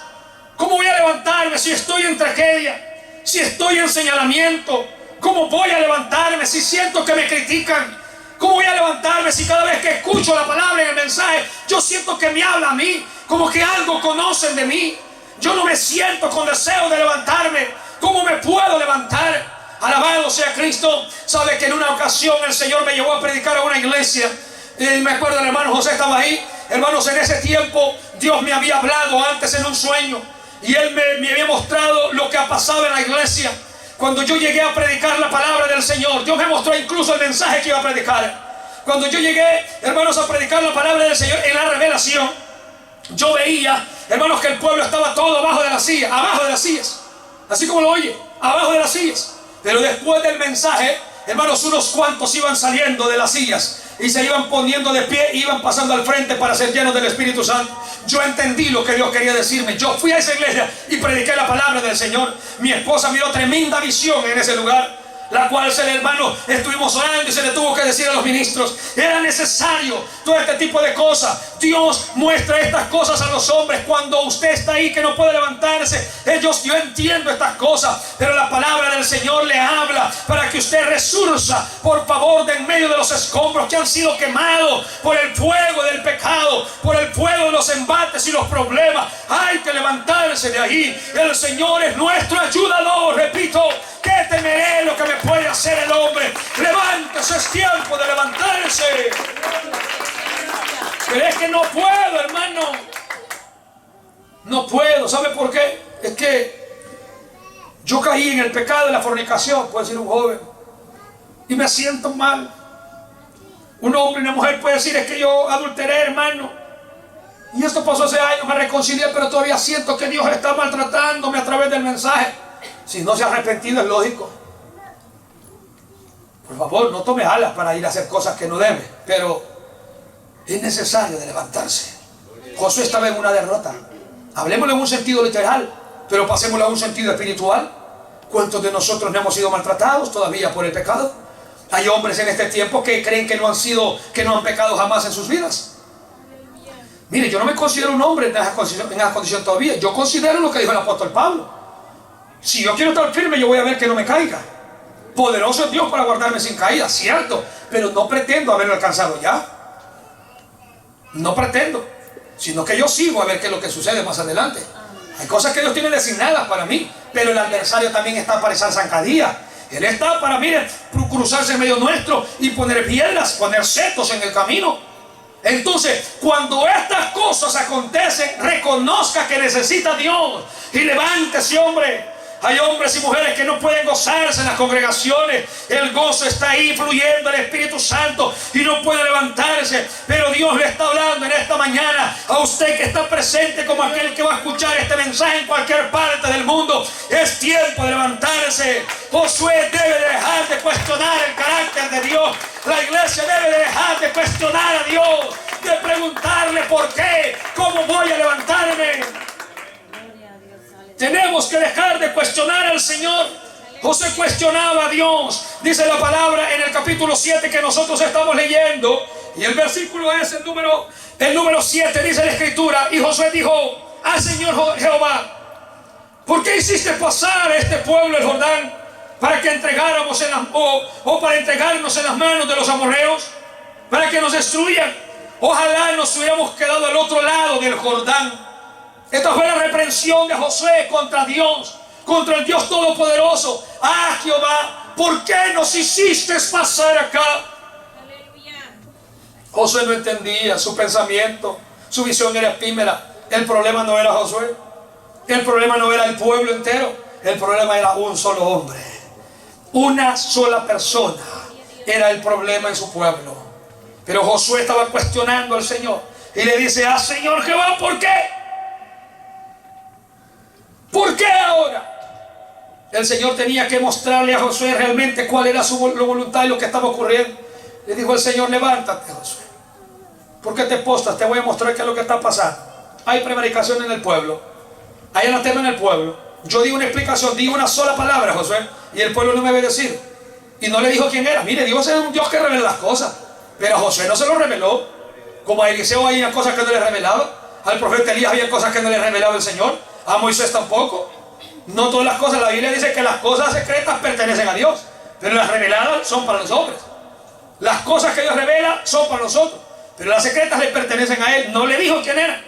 Speaker 1: ¿Cómo voy a levantarme si estoy en tragedia? Si estoy en señalamiento. ¿Cómo voy a levantarme si siento que me critican? ¿Cómo voy a levantarme si cada vez que escucho la palabra en el mensaje yo siento que me habla a mí, como que algo conocen de mí? Yo no me siento con deseo de levantarme. ¿Cómo me puedo levantar? Alabado sea Cristo. Sabe que en una ocasión el Señor me llevó a predicar a una iglesia. Me acuerdo, el hermano José estaba ahí. Hermanos, en ese tiempo Dios me había hablado antes en un sueño y Él me había mostrado lo que ha pasado en la iglesia. Cuando yo llegué a predicar la palabra del Señor, Dios me mostró incluso el mensaje que iba a predicar. Cuando yo llegué, hermanos, a predicar la palabra del Señor en la revelación, yo veía, hermanos, que el pueblo estaba todo abajo de las sillas, así como lo oye, abajo de las sillas. Pero después del mensaje, hermanos, unos cuantos iban saliendo de las sillas y se iban poniendo de pie, iban pasando al frente para ser llenos del Espíritu Santo. Yo entendí lo que Dios quería decirme. Yo fui a esa iglesia y prediqué la palabra del Señor. Mi esposa miró tremenda visión en ese lugar, la cual, hermano, estuvimos orando y se le tuvo que decir a los ministros: era necesario todo este tipo de cosas. Dios muestra estas cosas a los hombres cuando usted está ahí que no puede levantarse. Yo entiendo estas cosas, pero la palabra del Señor le habla para que usted resurja, por favor, de en medio de los escombros que han sido quemados por el fuego del pecado, por el fuego de los embates y los problemas. Hay que levantarse de ahí. El Señor es nuestro ayudador. Repito: ¿qué temeré lo que me puede hacer el hombre? Levántese, es tiempo de levantarse. Pero es que no puedo, hermano. No puedo. ¿Sabe por qué? Es que yo caí en el pecado de la fornicación, puede decir un joven, y me siento mal. Un hombre y una mujer puede decir: es que yo adulteré, hermano, Y esto pasó hace años, me reconcilié, pero todavía siento que Dios está maltratándome a través del mensaje. Si no se ha arrepentido es lógico. Por favor, no tome alas para ir a hacer cosas que no debe, pero es necesario de levantarse. Josué estaba en una derrota. Hablemoslo en un sentido literal, pero pasémoslo a un sentido espiritual. ¿Cuántos de nosotros no hemos sido maltratados todavía por el pecado? Hay hombres en este tiempo que creen que no han pecado jamás en sus vidas. Mire, yo no me considero un hombre en esa condición todavía. Yo considero lo que dijo el apóstol Pablo. Si yo quiero estar firme, yo voy a ver que no me caiga. Poderoso es Dios para guardarme sin caída, cierto, pero no pretendo haberlo alcanzado ya. No pretendo, sino que yo sigo a ver qué es lo que sucede más adelante. Hay cosas que Dios tiene designadas para mí, pero el adversario también está para esa zancadilla. Él está para, miren, cruzarse en medio nuestro y poner piedras, poner setos en el camino. Entonces, cuando estas cosas acontecen, reconozca que necesita a Dios y levántese, hombre. Hay hombres y mujeres que no pueden gozarse en las congregaciones. El gozo está ahí fluyendo, el Espíritu Santo, y no puede levantarse. Pero Dios le está hablando en esta mañana a usted que está presente como aquel que va a escuchar este mensaje en cualquier parte del mundo. Es tiempo de levantarse. Josué debe de dejar de cuestionar el carácter de Dios. La iglesia debe de dejar de cuestionar a Dios, de preguntarle por qué, cómo voy a levantarme. Tenemos que dejar de cuestionar al Señor. José cuestionaba a Dios. Dice la palabra en el capítulo 7 que nosotros estamos leyendo. Y el versículo es el número 7, dice la Escritura. Y Josué dijo: ah, Señor Jehová, ¿por qué hiciste pasar a este pueblo el Jordán para que entregáramos para entregarnos en las manos de los amorreos, para que nos destruyan? Ojalá nos hubiéramos quedado al otro lado del Jordán. Esta fue la reprensión de Josué contra Dios, contra el Dios Todopoderoso. Ah, Jehová, ¿por qué nos hiciste pasar acá? Aleluya. Josué no entendía su pensamiento, su visión era efímera. El problema no era Josué, el problema no era el pueblo entero, el problema era un solo hombre. Una sola persona era el problema en su pueblo. Pero Josué estaba cuestionando al Señor y le dice: ah, Señor Jehová, ¿por qué? ¿Por qué ahora? El Señor tenía que mostrarle a Josué realmente cuál era su voluntad y lo que estaba ocurriendo. Le dijo el Señor: levántate, Josué. ¿Por qué te postras? Te voy a mostrar qué es lo que está pasando. Hay prevaricación en el pueblo, hay anatema en el pueblo. Yo di una explicación, di una sola palabra, Josué, y el pueblo no me obedeció. Y no le dijo quién era. Mire, Dios es un Dios que revela las cosas, pero a Josué no se lo reveló. Como a Eliseo había cosas que no le revelaba, al profeta Elías había cosas que no le revelaba el Señor, a Moisés tampoco. No todas las cosas. La Biblia dice que las cosas secretas pertenecen a Dios, pero las reveladas son para los hombres. Las cosas que Dios revela son para nosotros, pero las secretas le pertenecen a Él. No le dijo quién era,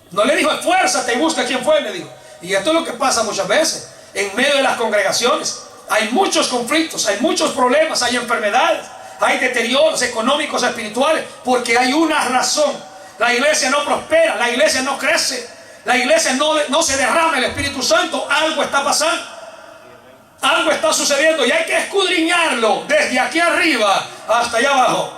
Speaker 1: no le dijo: esfuérzate y busca quién fue, le dijo. Y esto es lo que pasa muchas veces en medio de las congregaciones. Hay muchos conflictos, hay muchos problemas, hay enfermedades, hay deterioros económicos, espirituales, porque hay una razón. La iglesia no prospera, la iglesia no crece, la iglesia no se derrama el Espíritu Santo. Algo está pasando, algo está sucediendo, y hay que escudriñarlo desde aquí arriba hasta allá abajo.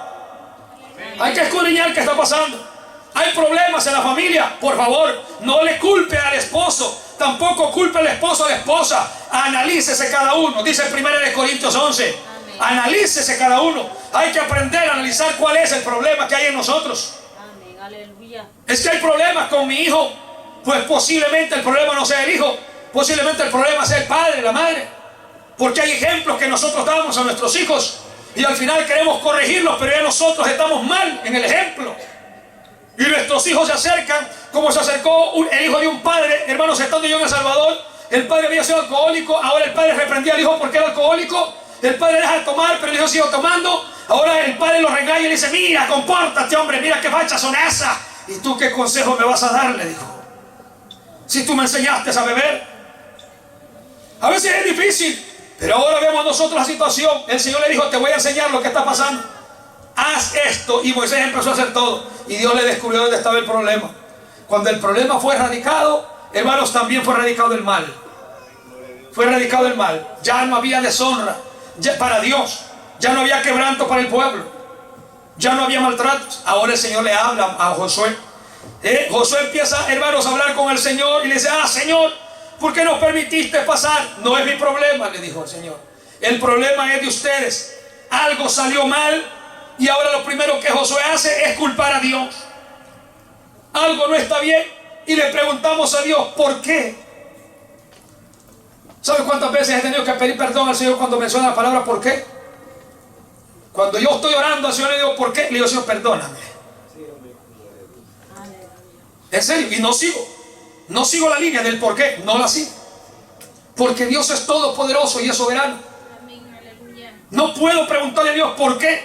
Speaker 1: Hay que escudriñar qué está pasando. Hay problemas en la familia. Por favor, no le culpe al esposo, tampoco culpe al esposo a la esposa. Analícese cada uno. Dice en 1 Corintios 11: analícese cada uno. Hay que aprender a analizar cuál es el problema que hay en nosotros.
Speaker 2: Amén. Aleluya.
Speaker 1: Es que hay problemas con mi hijo. Pues posiblemente el problema no sea el hijo, posiblemente el problema sea el padre, la madre. Porque hay ejemplos que nosotros damos a nuestros hijos y al final queremos corregirlos, pero ya nosotros estamos mal en el ejemplo. Y nuestros hijos se acercan como se acercó el hijo de un padre. Hermanos, estando yo en El Salvador, el padre había sido alcohólico. Ahora el padre reprendía al hijo porque era alcohólico. El padre deja de tomar, pero el hijo sigue tomando. Ahora el padre lo regaña y le dice: mira, compórtate, hombre, mira qué fachas son esas. ¿Y tú qué consejo me vas a dar?, le dijo, si tú me enseñaste a beber. A veces es difícil, pero ahora vemos nosotros la situación. El Señor le dijo: te voy a enseñar lo que está pasando, haz esto. Y Moisés empezó a hacer todo, y Dios le descubrió dónde estaba el problema. Cuando el problema fue erradicado, hermanos, también fue erradicado el mal. Fue erradicado el mal. Ya no había deshonra para Dios, ya no había quebranto para el pueblo, ya no había maltratos. Ahora el Señor le habla a Josué Josué empieza, hermanos, a hablar con el Señor y le dice: Señor, ¿por qué nos permitiste pasar? No es mi problema, le dijo el Señor. El problema es de ustedes. Algo salió mal y ahora lo primero que Josué hace es culpar a Dios. Algo no está bien y le preguntamos a Dios: ¿por qué? ¿Sabe cuántas veces he tenido que pedir perdón al Señor cuando menciona la palabra ¿por qué? Cuando yo estoy orando al Señor le digo: ¿por qué? Le digo: Señor, perdóname. En serio, y no sigo la línea del por qué, no la sigo. Porque Dios es todopoderoso y es soberano. No puedo preguntarle a Dios ¿por qué?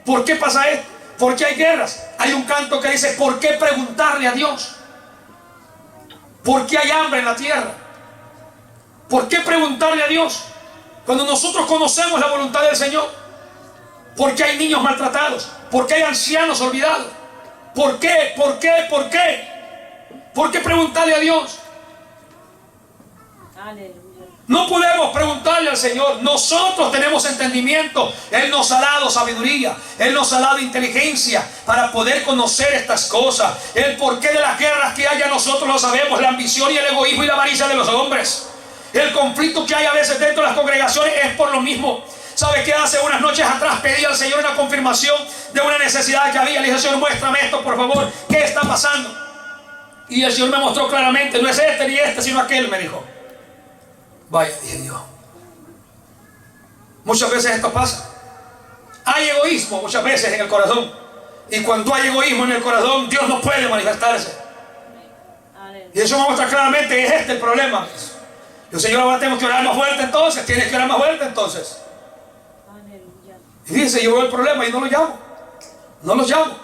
Speaker 1: ¿Por qué pasa esto? ¿Por qué hay guerras? Hay un canto que dice: ¿por qué preguntarle a Dios? ¿Por qué hay hambre en la tierra? ¿Por qué preguntarle a Dios? Cuando nosotros conocemos la voluntad del Señor. ¿Por qué hay niños maltratados? ¿Por qué hay ancianos olvidados? ¿Por qué? ¿Por qué? ¿Por qué? ¿Por qué preguntarle a Dios? No podemos preguntarle al Señor. Nosotros tenemos entendimiento. Él nos ha dado sabiduría. Él nos ha dado inteligencia para poder conocer estas cosas. El porqué de las guerras que hay, nosotros lo sabemos. La ambición y el egoísmo y la avaricia de los hombres. El conflicto que hay a veces dentro de las congregaciones es por lo mismo. ¿Sabe qué? Hace unas noches atrás pedí al Señor una confirmación de una necesidad que había. Le dije: Señor, muéstrame esto, por favor. ¿Qué está pasando? Y el Señor me mostró claramente: no es este ni este, sino aquel, me dijo. Vaya, dije yo. Muchas veces esto pasa. Hay egoísmo muchas veces en el corazón. Y cuando hay egoísmo en el corazón, Dios no puede manifestarse. Y eso me muestra claramente: es este el problema. Y el Señor: ahora tenemos que orar más fuerte entonces. Tienes que orar más fuerte entonces. Y dice: yo veo el problema y no lo llamo. No lo llamo.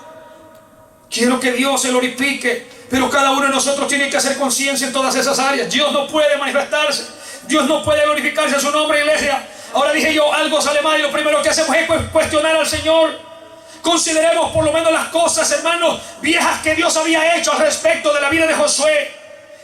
Speaker 1: Quiero que Dios se glorifique, pero cada uno de nosotros tiene que hacer conciencia en todas esas áreas. Dios no puede manifestarse. Dios no puede glorificarse en su nombre, iglesia. Ahora dije yo: algo sale mal y lo primero que hacemos es cuestionar al Señor. Consideremos por lo menos las cosas, hermanos, viejas que Dios había hecho al respecto de la vida de Josué.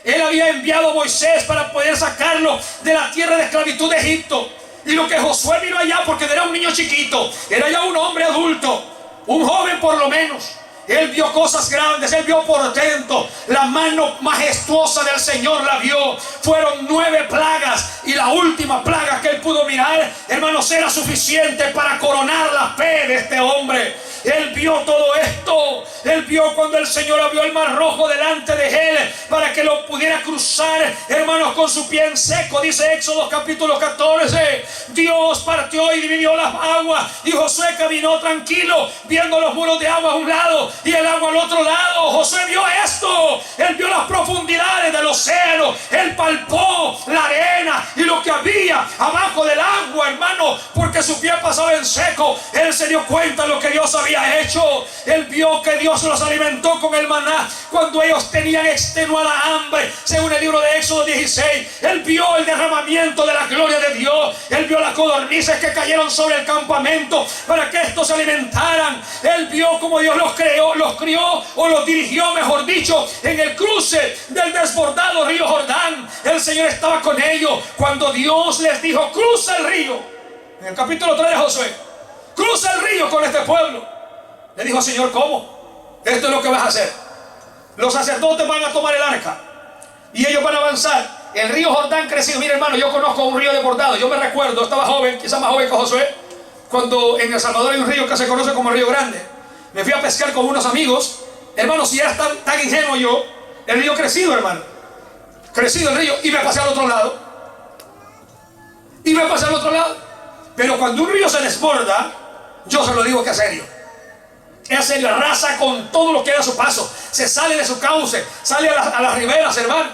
Speaker 1: Él había enviado a Moisés para poder sacarlo de la tierra de esclavitud de Egipto. Y lo que Josué vino allá, porque era un niño chiquito, era ya un hombre adulto, un joven por lo menos. Él vio cosas grandes, él vio portento. La mano majestuosa del Señor la vio. Fueron 9 plagas y la última plaga que él pudo mirar, hermanos, era suficiente para coronar la fe de este hombre. Él vio todo esto. Él vio cuando el Señor abrió el mar rojo delante de él para que lo pudiera cruzar, hermanos, con su pie en seco. Dice Éxodo capítulo 14: Dios partió y dividió las aguas y Josué caminó tranquilo, viendo los muros de agua a un lado y el agua al otro lado. Josué vio esto. Él vio las profundidades del océano. Él palpó la arena y lo que había abajo del agua, hermano, porque su pie pasaba en seco. Él se dio cuenta de lo que Dios había hecho. Él vio que Dios los alimentó con el maná cuando ellos tenían extenuada hambre, según el libro de Éxodo 16. Él vio el derramamiento de la gloria de Dios. Él vio las codornices que cayeron sobre el campamento para que estos se alimentaran. Él vio cómo Dios los crió o los dirigió, mejor dicho, en el cruce del desbordado río Jordán. El Señor estaba con ellos cuando Dios les dijo: cruza el río. En el capítulo 3 de Josué: cruza el río con este pueblo. Le dijo: Señor, ¿cómo? Esto es lo que vas a hacer. Los sacerdotes van a tomar el arca y ellos van a avanzar. El río Jordán crecido. Mire, hermano, yo conozco un río desbordado. Yo me recuerdo, estaba joven, quizás más joven que Josué, cuando en El Salvador hay un río que se conoce como Río Grande. Me fui a pescar con unos amigos, hermano. Si era tan ingenuo yo, el río crecido, hermano, crecido el río, y me pasé al otro lado. Pero cuando un río se desborda, yo se lo digo que es serio. Es serio, arrasa con todo lo que da a su paso. Se sale de su cauce, sale a las riberas, hermano.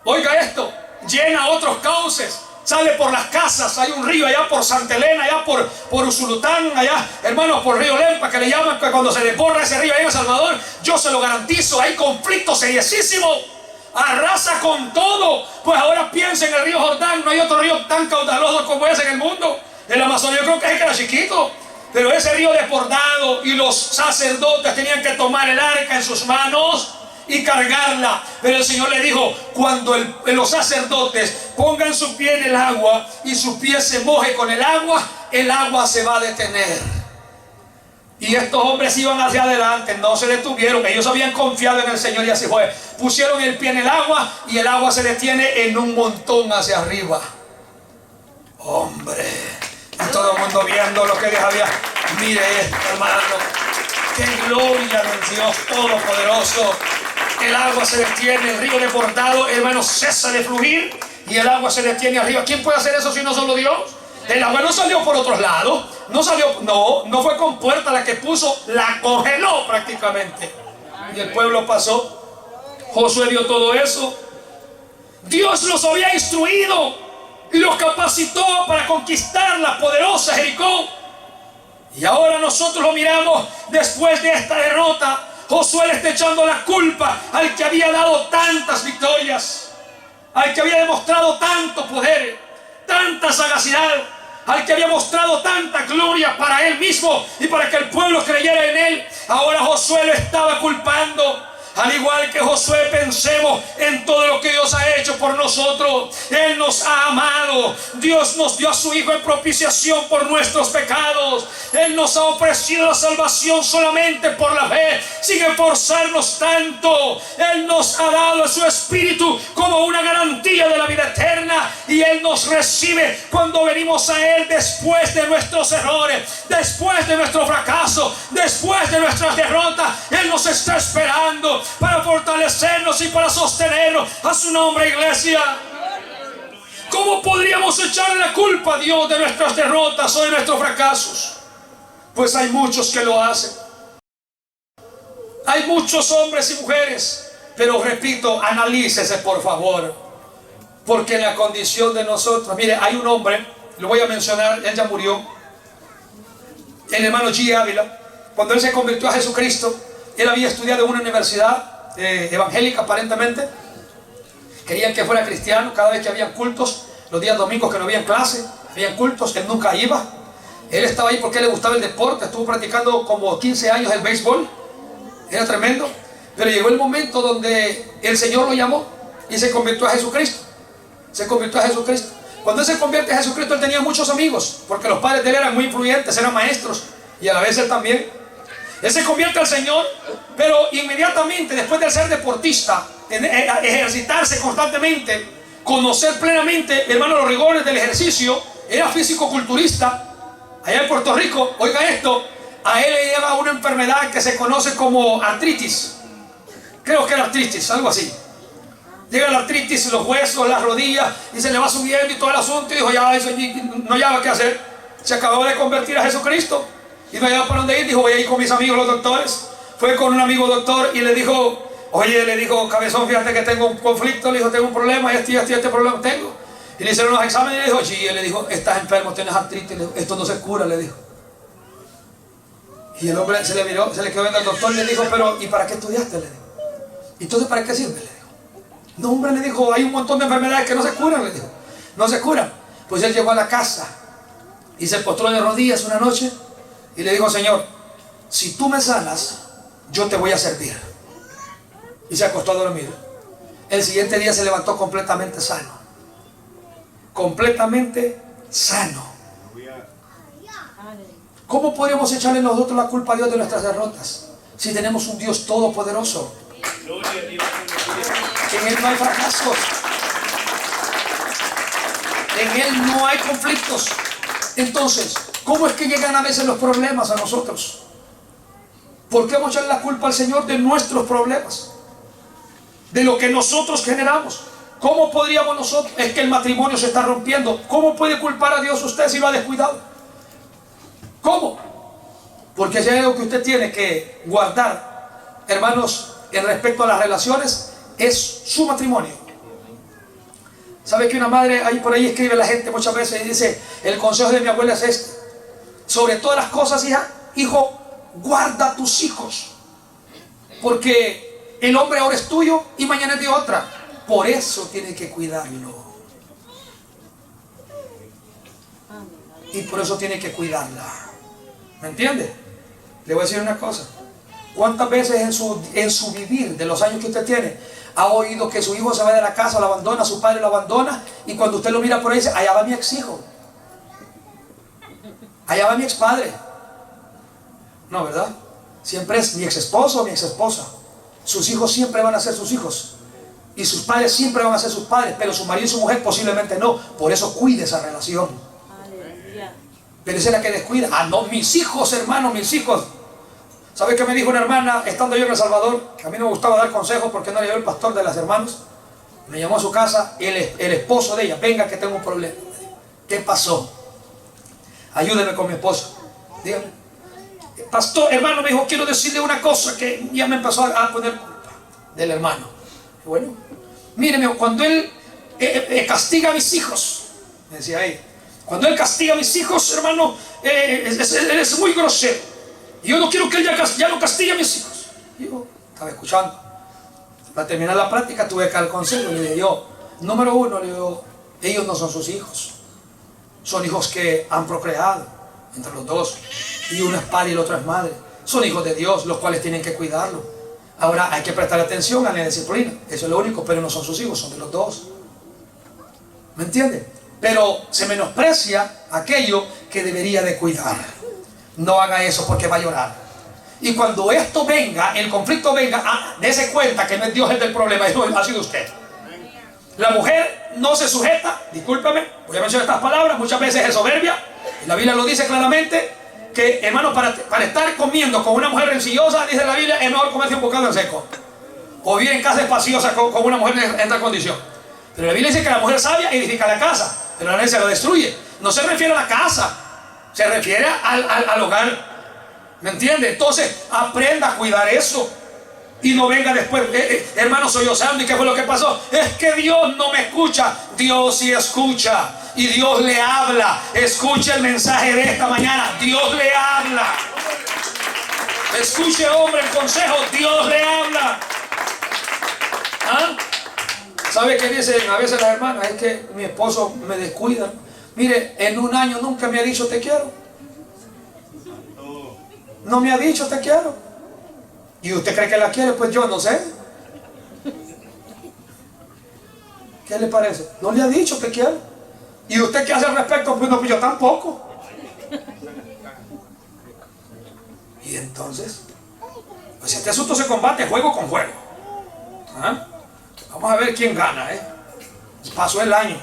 Speaker 1: Oiga esto, llena otros cauces. Sale por las casas. Hay un río allá por Santa Elena, allá por Usulután, allá, hermanos, por Río Lempa, que le llaman, que cuando se desborda ese río allá en El Salvador, yo se lo garantizo, hay conflictos seriosísimos. Arrasa con todo. Pues ahora piensa en el río Jordán. No hay otro río tan caudaloso como ese en el mundo. El Amazonas, yo creo que es el que era chiquito, pero ese río desbordado, y los sacerdotes tenían que tomar el arca en sus manos y cargarla. Pero el Señor le dijo: cuando los sacerdotes pongan su pie en el agua y su pie se moje con el agua se va a detener. Y estos hombres iban hacia adelante, no se detuvieron. Ellos habían confiado en el Señor y así fue. Pusieron el pie en el agua y el agua se detiene en un montón hacia arriba. Hombre, y todo el mundo viendo lo que les había. Mire esto, hermano. ¡Qué gloria del Dios Todopoderoso! El agua se detiene, el río desbordado, hermano, cesa de fluir y el agua se detiene arriba. ¿Quién puede hacer eso si no solo Dios? El agua no salió por otros lados, no fue con puerta la que puso, la congeló prácticamente. Y el pueblo pasó. Josué vio todo eso. Dios los había instruido y los capacitó para conquistar la poderosa Jericó. Y ahora nosotros lo miramos después de esta derrota. Josué le está echando la culpa al que había dado tantas victorias, al que había demostrado tanto poder, tanta sagacidad, al que había mostrado tanta gloria para él mismo y para que el pueblo creyera en él. Ahora Josué lo estaba culpando. Al igual que Josué, pensemos en todo lo que Dios ha hecho por nosotros. Él nos ha amado. Dios nos dio a su Hijo en propiciación por nuestros pecados. Él nos ha ofrecido la salvación solamente por la fe, sin esforzarnos tanto. Él nos ha dado a su Espíritu como una garantía de la vida eterna. Y Él nos recibe cuando venimos a Él después de nuestros errores, después de nuestro fracaso, después de nuestras derrotas. Él nos está esperando para fortalecernos y para sostenernos. A su nombre, iglesia. ¿Cómo podríamos echarle la culpa a Dios de nuestras derrotas o de nuestros fracasos? Pues hay muchos que lo hacen. Hay muchos hombres y mujeres. Pero repito, analícese por favor. Porque en la condición de nosotros, mire, hay un hombre, lo voy a mencionar, él ya murió, el hermano G. Ávila. Cuando él se convirtió a Jesucristo, él había estudiado en una universidad evangélica aparentemente. Querían que fuera cristiano. Cada vez que habían cultos, los días domingos que no habían clase, habían cultos, él nunca iba. Él estaba ahí porque le gustaba el deporte. Estuvo practicando como 15 años el béisbol. Era tremendo. Pero llegó el momento donde el Señor lo llamó y se convirtió a Jesucristo. Se convirtió a Jesucristo. Cuando él se convierte a Jesucristo, él tenía muchos amigos, porque los padres de él eran muy influyentes, eran maestros, y a la vez él también. Él se convierte al Señor, pero inmediatamente después de ser deportista, ejercitarse constantemente, conocer plenamente, hermano, los rigores del ejercicio, era físico-culturista, allá en Puerto Rico. Oiga esto, a él le llega una enfermedad que se conoce como artritis. Creo que era artritis, algo así. Llega la artritis, los huesos, las rodillas, y se le va subiendo y todo el asunto, y dijo, ya, eso no hallaba qué hacer. Se acababa de convertir a Jesucristo y no hallaba para dónde ir. Dijo, voy a ir con mis amigos los doctores. Fue con un amigo doctor y le dijo, oye, le dijo, cabezón, fíjate que tengo un conflicto. Le dijo, tengo un problema, este problema tengo. Y le hicieron los exámenes y le dijo, sí. Él le dijo, estás enfermo, tienes artritis. Le dijo, esto no se cura, le dijo. Y el hombre se le miró, se le quedó viendo al doctor y le dijo, pero ¿y para qué estudiaste? Le dijo. ¿Entonces para qué sirve? Le dijo. No, hombre, le dijo, hay un montón de enfermedades que no se curan, le dijo. No se curan. Pues él llegó a la casa y se postró de rodillas una noche y le dijo, Señor, si tú me sanas, yo te voy a servir. Y se acostó a dormir. El siguiente día se levantó completamente sano. Completamente sano. ¿Cómo podríamos echarle nosotros la culpa a Dios de nuestras derrotas si tenemos un Dios todopoderoso? En Él no hay fracasos. En Él no hay conflictos. Entonces, ¿cómo es que llegan a veces los problemas a nosotros? ¿Por qué vamos a echarle la culpa al Señor de nuestros problemas? De lo que nosotros generamos. ¿Cómo podríamos nosotros? Es que el matrimonio se está rompiendo. ¿Cómo puede culpar a Dios usted si lo ha descuidado? ¿Cómo? Porque si hay algo que usted tiene que guardar, hermanos, en respecto a las relaciones, es su matrimonio. ¿Sabe que una madre, ahí por ahí escribe la gente muchas veces y dice, el consejo de mi abuela es este: sobre todas las cosas, hija, hijo, guarda tus hijos, porque el hombre ahora es tuyo y mañana es de otra. Por eso tiene que cuidarlo. Y por eso tiene que cuidarla. ¿Me entiende? Le voy a decir una cosa. ¿Cuántas veces en su vivir de los años que usted tiene ha oído que su hijo se va de la casa, lo abandona, su padre lo abandona, y cuando usted lo mira por ahí dice, allá va mi ex hijo, allá va mi ex padre? No, ¿verdad? Siempre es mi ex esposo o mi ex esposa. Sus hijos siempre van a ser sus hijos. Y sus padres siempre van a ser sus padres. Pero su marido y su mujer posiblemente no. Por eso cuide esa relación. Pero esa es la que descuida. Ah, no, mis hijos, hermano, mis hijos. ¿Sabe qué me dijo una hermana estando yo en El Salvador? Que a mí no me gustaba dar consejos porque no era yo el pastor de las hermanos. Me llamó a su casa el esposo de ella. Venga, que tengo un problema. ¿Qué pasó? Ayúdeme con mi esposo. Dígame. Pastor, hermano, me dijo, quiero decirle una cosa que ya me empezó a poner culpa del hermano. Bueno, mire, cuando él castiga a mis hijos, me decía ella, cuando él castiga a mis hijos, hermano, él es muy grosero. Y yo no quiero que él ya no castigue a mis hijos. Y yo estaba escuchando. Para terminar la práctica tuve que dar consejo. Le dije yo, número uno, le digo, ellos no son sus hijos. Son hijos que han procreado entre los dos. Y uno es padre y el otro es madre. Son hijos de Dios, los cuales tienen que cuidarlo. Ahora hay que prestar atención a la disciplina. Eso es lo único, pero no son sus hijos, son de los dos. ¿Me entiende? Pero se menosprecia aquello que debería de cuidar. No haga eso porque va a llorar. Y cuando esto venga, el conflicto venga, dése cuenta que no es Dios el del problema, eso ha sido usted. La mujer no se sujeta, discúlpame, voy a mencionar estas palabras, muchas veces es soberbia. Y la Biblia lo dice claramente, que hermano, para estar comiendo con una mujer rencillosa, dice la Biblia, es mejor comerse un bocado en seco. O vivir en casa espaciosa con una mujer en tal condición. Pero la Biblia dice que la mujer sabia edifica la casa, pero la necia lo destruye. No se refiere a la casa, se refiere al hogar. ¿Me entiende? Entonces aprenda a cuidar eso. Y no venga después, hermano, soy osando. ¿Y qué fue lo que pasó? Es que Dios no me escucha. Dios sí escucha. Y Dios le habla. Escuche el mensaje de esta mañana. Dios le habla. Escuche, hombre, el consejo. Dios le habla. ¿Ah? ¿Sabe qué dicen a veces las hermanas? Es que mi esposo me descuida. Mire, en un año nunca me ha dicho te quiero. No me ha dicho te quiero. ¿Y usted cree que la quiere? Pues yo no sé. ¿Qué le parece? No le ha dicho te quiero. ¿Y usted qué hace al respecto? Pues no, pues yo tampoco. Y entonces, pues este asunto se combate juego con juego. ¿Ah? Vamos a ver quién gana, ¿eh? Pasó el año.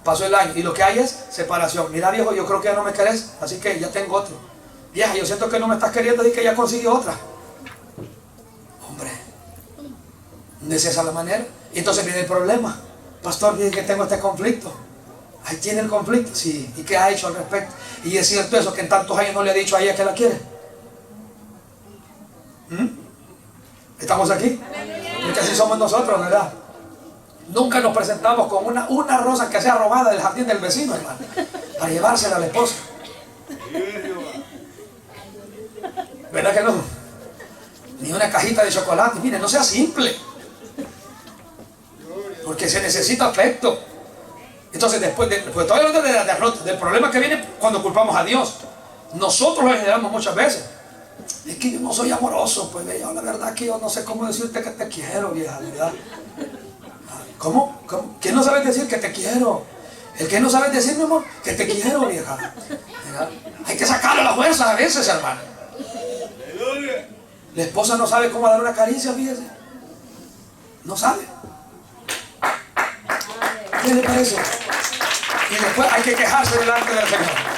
Speaker 1: Pasó el año. Y lo que hay es separación. Mira, viejo, yo creo que ya no me querés, así que ya tengo otro. Vieja, yo siento que no me estás queriendo y que ya consiguió otra. Hombre, ¿no es esa la manera? Y entonces viene el problema. Pastor, dice que tengo este conflicto. Ahí tiene el conflicto. Sí. ¿Y qué ha hecho al respecto? Y es cierto eso, que en tantos años no le ha dicho a ella que la quiere. ¿Estamos aquí? Porque así somos nosotros, ¿verdad? Nunca nos presentamos con una rosa que sea robada del jardín del vecino, hermano, para llevársela a la esposa. ¿Verdad que no? Ni una cajita de chocolate. Mire, no sea simple, porque se necesita afecto. Entonces después estoy hablando de la derrota, del problema que viene cuando culpamos a Dios. Nosotros lo generamos muchas veces. Es que yo no soy amoroso, pues la verdad que yo no sé cómo decirte que te quiero, vieja, ¿verdad? ¿Cómo? ¿Quién no sabe decir que te quiero? El que no sabe decir, mi amor, que te quiero, vieja, ¿verdad? Hay que sacarle la fuerza a veces, hermano. La esposa no sabe cómo dar una caricia, fíjese. No sabe. ¿Qué le parece? Y después hay que quejarse delante del Señor.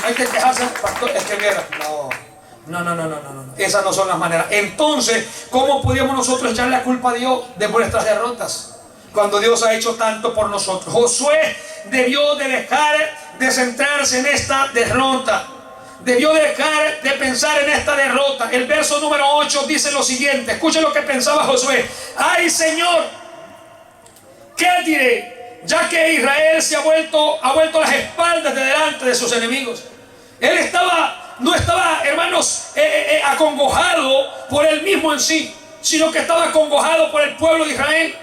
Speaker 1: Hay que quejarse, pastor, es que mira, no. Esas no son las maneras. Entonces, ¿cómo podíamos nosotros echarle la culpa a Dios de nuestras derrotas? Cuando Dios ha hecho tanto por nosotros. Josué debió de dejar de centrarse en esta derrota. Debió dejar de pensar en esta derrota. El verso número 8 dice lo siguiente. Escuchen lo que pensaba Josué. ¡Ay, Señor! ¿Qué diré? Ya que Israel ha vuelto las espaldas de delante de sus enemigos. Él no estaba, hermanos, acongojado por él mismo en sí, sino que estaba acongojado por el pueblo de Israel.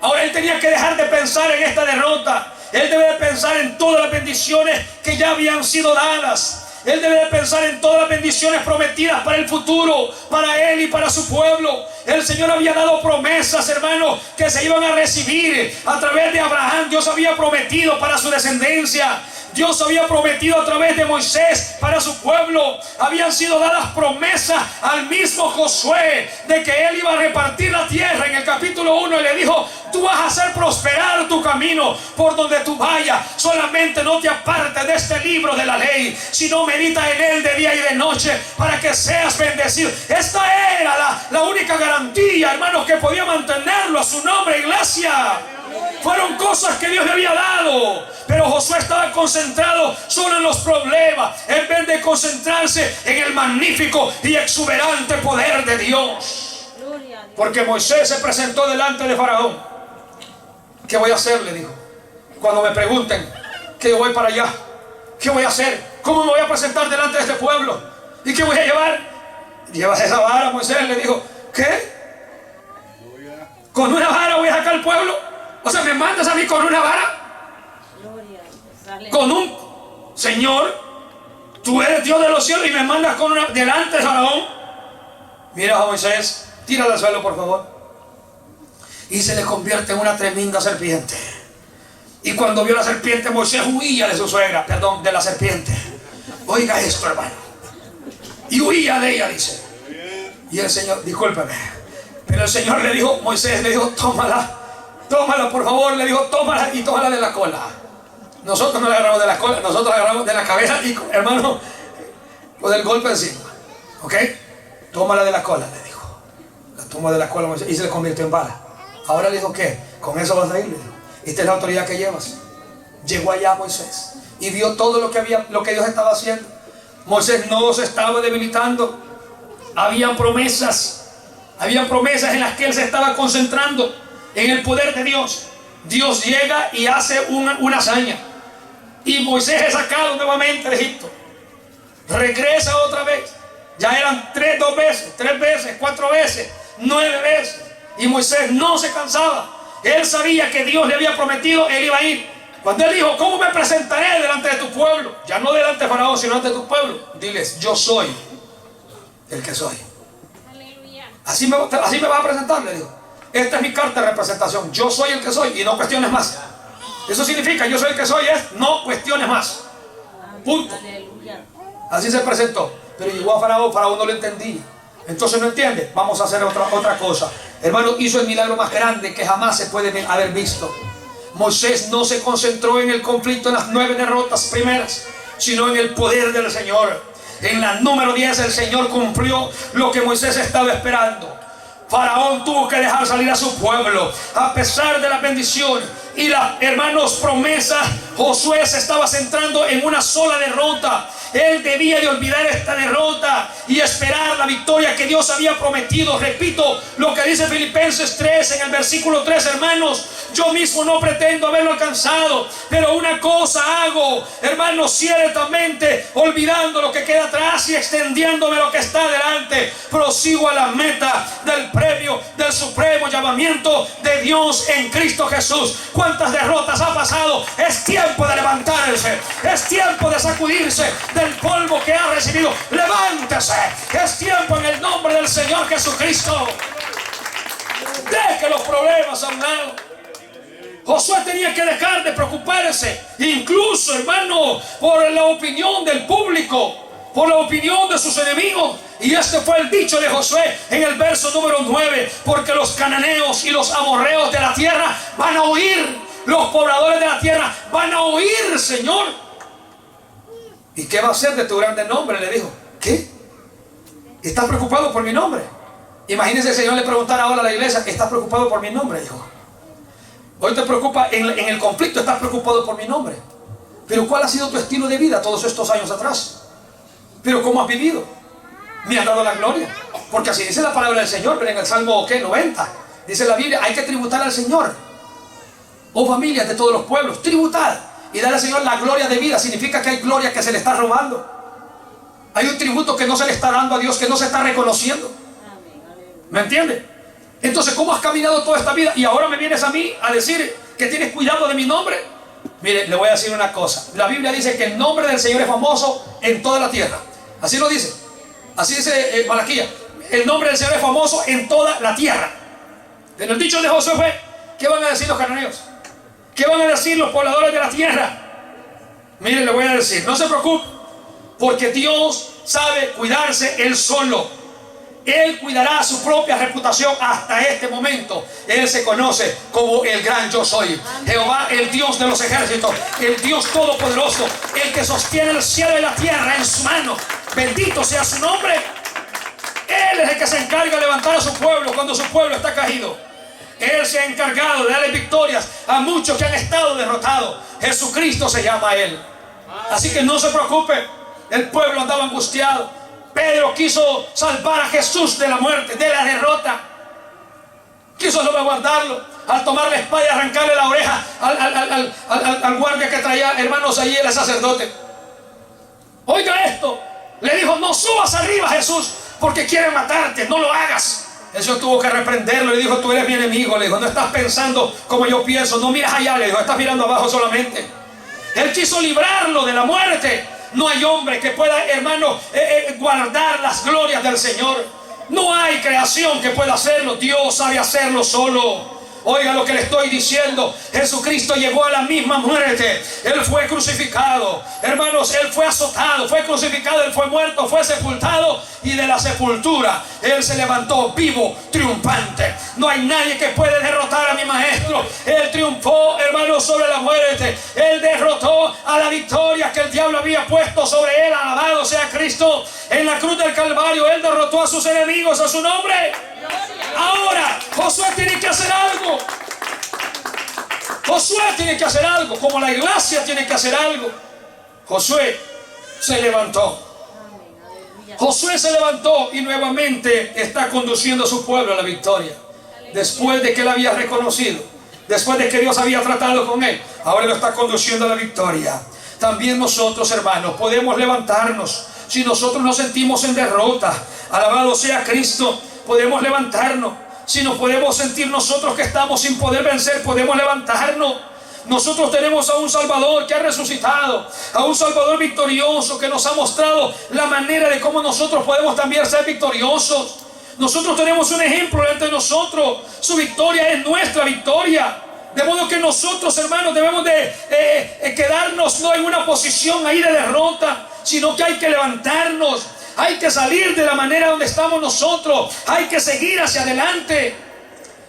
Speaker 1: Ahora él tenía que dejar de pensar en esta derrota. Él debe de pensar en todas las bendiciones que ya habían sido dadas. Él debe de pensar en todas las bendiciones prometidas para el futuro, para él y para su pueblo. El Señor había dado promesas, hermanos, que se iban a recibir a través de Abraham. Dios había prometido para su descendencia. Dios había prometido a través de Moisés para su pueblo. Habían sido dadas promesas al mismo Josué de que él iba a repartir la tierra. En el capítulo 1 le dijo: tú vas a hacer prosperar tu camino por donde tú vayas. Solamente no te apartes de este libro de la ley, sino medita en él de día y de noche para que seas bendecido. Esta era la única garantía, hermanos, que podía mantenerlo a su nombre, iglesia. Fueron cosas que Dios le había dado, pero Josué estaba concentrado solo en los problemas, en vez de concentrarse en el magnífico y exuberante poder de Dios. Porque Moisés se presentó delante de Faraón. ¿Qué voy a hacer?, le dijo. Cuando me pregunten que yo voy para allá, ¿qué voy a hacer? ¿Cómo me voy a presentar delante de este pueblo? ¿Y qué voy a llevar? Llevas esa vara, Moisés, le dijo. ¿Qué? ¿Con una vara voy a sacar al pueblo? O sea, ¿me mandas a mí con una vara? Con un Señor, tú eres Dios de los cielos y me mandas con una delante de Faraón. Mira a Moisés, tírala al suelo, por favor. Y se le convierte en una tremenda serpiente. Y cuando vio la serpiente, Moisés huía de su suegra, perdón, de la serpiente. Oiga esto, hermano. Y huía de ella, dice. Y el Señor, discúlpeme, pero el Señor le dijo, Moisés le dijo: tómala, por favor, le dijo: tómala y tómala de la cola. Nosotros no la agarramos de la cola, nosotros la agarramos de la cabeza y, hermano, con el golpe encima. ¿Ok? Tómala de la cola, le dijo. La toma de la cola, Moisés, y se le convirtió en vara. Ahora le dijo: ¿qué? Con eso vas a ir, le dijo. Esta es la autoridad que llevas. Llegó allá Moisés y vio todo lo que Dios estaba haciendo. Moisés no se estaba debilitando. Habían promesas en las que él se estaba concentrando en el poder de Dios. Dios llega y hace una hazaña, y Moisés es sacado nuevamente de Egipto. Regresa otra vez. Ya eran 2 veces, 3 veces, 4 veces, 9 veces, y Moisés no se cansaba. Él sabía que Dios le había prometido, él iba a ir. Cuando él dijo: ¿cómo me presentaré delante de tu pueblo? Ya no delante de Faraón, sino delante de tu pueblo. Diles: yo soy el que soy. Aleluya. Así me vas a presentar, le dijo. Esta es mi carta de representación. Yo soy el que soy y no cuestiones más. Eso significa: yo soy el que soy, es no cuestiones más. Punto. Así se presentó. Pero llegó a Faraón, Faraón no lo entendía. Entonces no entiende. Vamos a hacer otra cosa. Hermano, hizo el milagro más grande que jamás se puede haber visto. Moisés no se concentró en el conflicto, en las 9 derrotas primeras, sino en el poder del Señor. En la número 10 el Señor cumplió lo que Moisés estaba esperando. Faraón tuvo que dejar salir a su pueblo a pesar de las bendiciones y las, hermanos, promesas. Josué se estaba centrando en una sola derrota. Él debía de olvidar esta derrota y esperar la victoria que Dios había prometido. Repito lo que dice Filipenses 3 en el versículo 3, hermanos: yo mismo no pretendo haberlo alcanzado, pero una cosa hago, hermanos, ciertamente olvidando lo que queda atrás y extendiéndome lo que está delante, prosigo a la meta del premio del supremo llamamiento de Dios en Cristo Jesús. ¿Cuántas derrotas ha pasado? Es tiempo de levantarse, es tiempo de sacudirse del polvo que ha recibido. Levántese, es tiempo en el nombre del Señor Jesucristo. Deje los problemas a un lado. Josué tenía que dejar de preocuparse, incluso, hermano, por la opinión del público, por la opinión de sus enemigos. Y este fue el dicho de Josué en el verso número 9: porque los cananeos y los amorreos de la tierra van a huir. Los pobladores de la tierra van a huir, Señor. ¿Y qué va a hacer de tu grande nombre?, le dijo. ¿Qué? ¿Estás preocupado por mi nombre? Imagínense el Señor le preguntara ahora a la iglesia: ¿estás preocupado por mi nombre? Dijo. Hoy te preocupa, en el conflicto estás preocupado por mi nombre. Pero ¿cuál ha sido tu estilo de vida todos estos años atrás? ¿Pero cómo has vivido? ¿Me has dado la gloria? Porque así dice la palabra del Señor. Pero en el Salmo 90 dice la Biblia: hay que tributar al Señor, oh familias de todos los pueblos. Tributar y dar al Señor la gloria de vida. Significa que hay gloria que se le está robando. Hay un tributo que no se le está dando a Dios, que no se está reconociendo. ¿Me entiende? Entonces, ¿cómo has caminado toda esta vida y ahora me vienes a mí a decir que tienes cuidado de mi nombre? Mire, le voy a decir una cosa. La Biblia dice que el nombre del Señor es famoso en toda la tierra. Así lo dice. Así dice Malaquías. El nombre del Señor es famoso en toda la tierra. En el dicho de Josué fue: ¿qué van a decir los cananeos? ¿Qué van a decir los pobladores de la tierra? Mire, le voy a decir, no se preocupe, porque Dios sabe cuidarse Él solo. Él cuidará su propia reputación hasta este momento. Él se conoce como el gran yo soy. Jehová, el Dios de los ejércitos, el Dios todopoderoso, el que sostiene el cielo y la tierra en su mano. Bendito sea su nombre. Él es el que se encarga de levantar a su pueblo cuando su pueblo está caído. Él se ha encargado de darle victorias a muchos que han estado derrotados. Jesucristo se llama Él. Así que no se preocupe. El pueblo andaba angustiado. Pedro quiso salvar a Jesús de la muerte, de la derrota. Quiso salvaguardarlo al tomar la espada y arrancarle la oreja al guardia que traía, hermanos, allí el sacerdote. Oiga esto. Le dijo: no subas arriba, Jesús, porque quieren matarte, no lo hagas. El Señor tuvo que reprenderlo y le dijo: tú eres mi enemigo. Le dijo: no estás pensando como yo pienso, no miras allá. Le dijo: estás mirando abajo solamente. Él quiso librarlo de la muerte. No hay hombre que pueda, hermano, guardar las glorias del Señor. No hay creación que pueda hacerlo. Dios sabe hacerlo solo. Oiga lo que le estoy diciendo. Jesucristo llegó a la misma muerte. Él fue crucificado. Hermanos, Él fue azotado, fue crucificado, Él fue muerto, fue sepultado. Y de la sepultura Él se levantó vivo, triunfante. No hay nadie que pueda derrotar a mi maestro. Él triunfó, hermanos, sobre la muerte. Él derrotó a la victoria que el diablo había puesto sobre Él. Alabado sea Cristo. En la cruz del Calvario Él derrotó a sus enemigos a su nombre. Ahora Josué tiene que hacer algo. Josué tiene que hacer algo, como la iglesia tiene que hacer algo. Josué se levantó. Josué se levantó y nuevamente está conduciendo a su pueblo a la victoria. Después de que él había reconocido, después de que Dios había tratado con él, ahora lo está conduciendo a la victoria. También nosotros, hermanos, podemos levantarnos. Si nosotros nos sentimos en derrota, alabado sea Cristo, podemos levantarnos. Si nos podemos sentir nosotros que estamos sin poder vencer, podemos levantarnos. Nosotros tenemos a un Salvador que ha resucitado, a un Salvador victorioso que nos ha mostrado la manera de cómo nosotros podemos también ser victoriosos. Nosotros tenemos un ejemplo entre nosotros. Su victoria es nuestra victoria. De modo que nosotros, hermanos, debemos de quedarnos no en una posición ahí de derrota, sino que hay que levantarnos. Hay que salir de la manera donde estamos nosotros. Hay que seguir hacia adelante.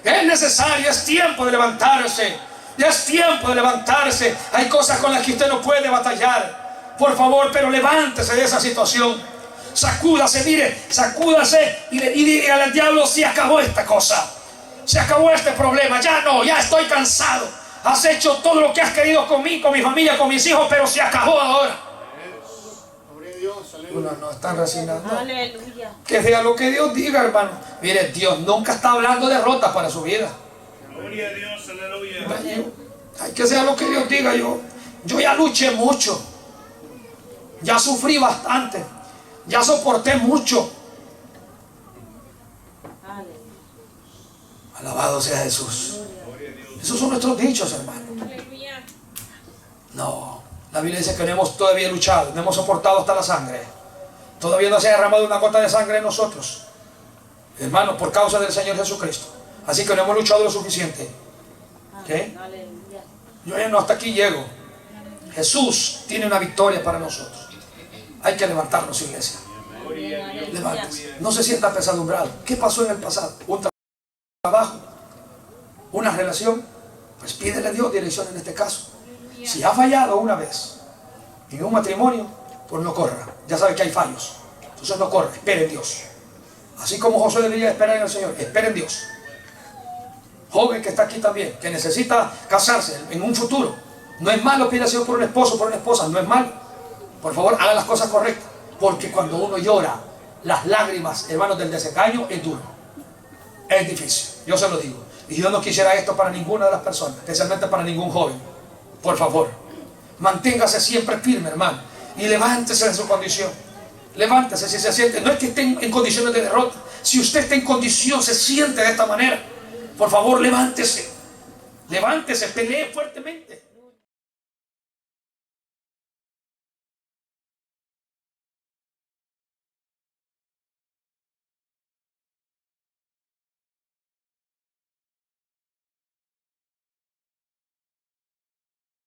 Speaker 1: Es necesario, es tiempo de levantarse. Ya es tiempo de levantarse. Hay cosas con las que usted no puede batallar. Por favor, pero levántese de esa situación. Sacúdase, mire, sacúdase y dígale al diablo: se acabó esta cosa. Se acabó este problema. Ya no, ya estoy cansado. Has hecho todo lo que has querido conmigo, con mi familia, con mis hijos, pero se acabó ahora. Uno no está resignando.
Speaker 2: Aleluya.
Speaker 1: Que sea lo que Dios diga, hermano. Mire, Dios nunca está hablando de derrota para su vida.
Speaker 3: Gloria a Dios, aleluya.
Speaker 1: Hay que sea lo que Dios diga. Yo ya luché mucho. Ya sufrí bastante. Ya soporté mucho.
Speaker 2: Aleluya.
Speaker 1: Alabado sea Jesús. Esos son nuestros dichos, hermano.
Speaker 2: Aleluya.
Speaker 1: No, la Biblia dice que no hemos todavía luchado, no hemos soportado hasta la sangre. Todavía no se ha derramado una gota de sangre en nosotros, hermanos, por causa del Señor Jesucristo. Así que no hemos luchado lo suficiente. ¿Okay?
Speaker 2: Aleluya.
Speaker 1: Yo ya no, hasta aquí llego. Jesús tiene una victoria para nosotros. Hay que levantarnos, iglesia. Levántese. No se sienta apesadumbrado. ¿Qué pasó en el pasado? Un trabajo, una relación. Pues pídele a Dios dirección en este caso. Si ha fallado una vez en un matrimonio, pues no corra. Ya sabe que hay fallos. Entonces no corra, espere en Dios. Así como Josué debería esperar en el Señor, espere en Dios. Joven que está aquí también, que necesita casarse en un futuro, no es malo pedir al Señor por un esposo, por una esposa, no es malo. Por favor, haga las cosas correctas, porque cuando uno llora, las lágrimas, hermanos, del desengaño es duro, es difícil, yo se lo digo. Y yo no quisiera esto para ninguna de las personas, especialmente para ningún joven. Por favor, manténgase siempre firme, hermano, y levántese de su condición. Levántese si se siente, no es que esté en condiciones de derrota. Si usted está en condición, se siente de esta manera, por favor, levántese. Levántese, pelee fuertemente.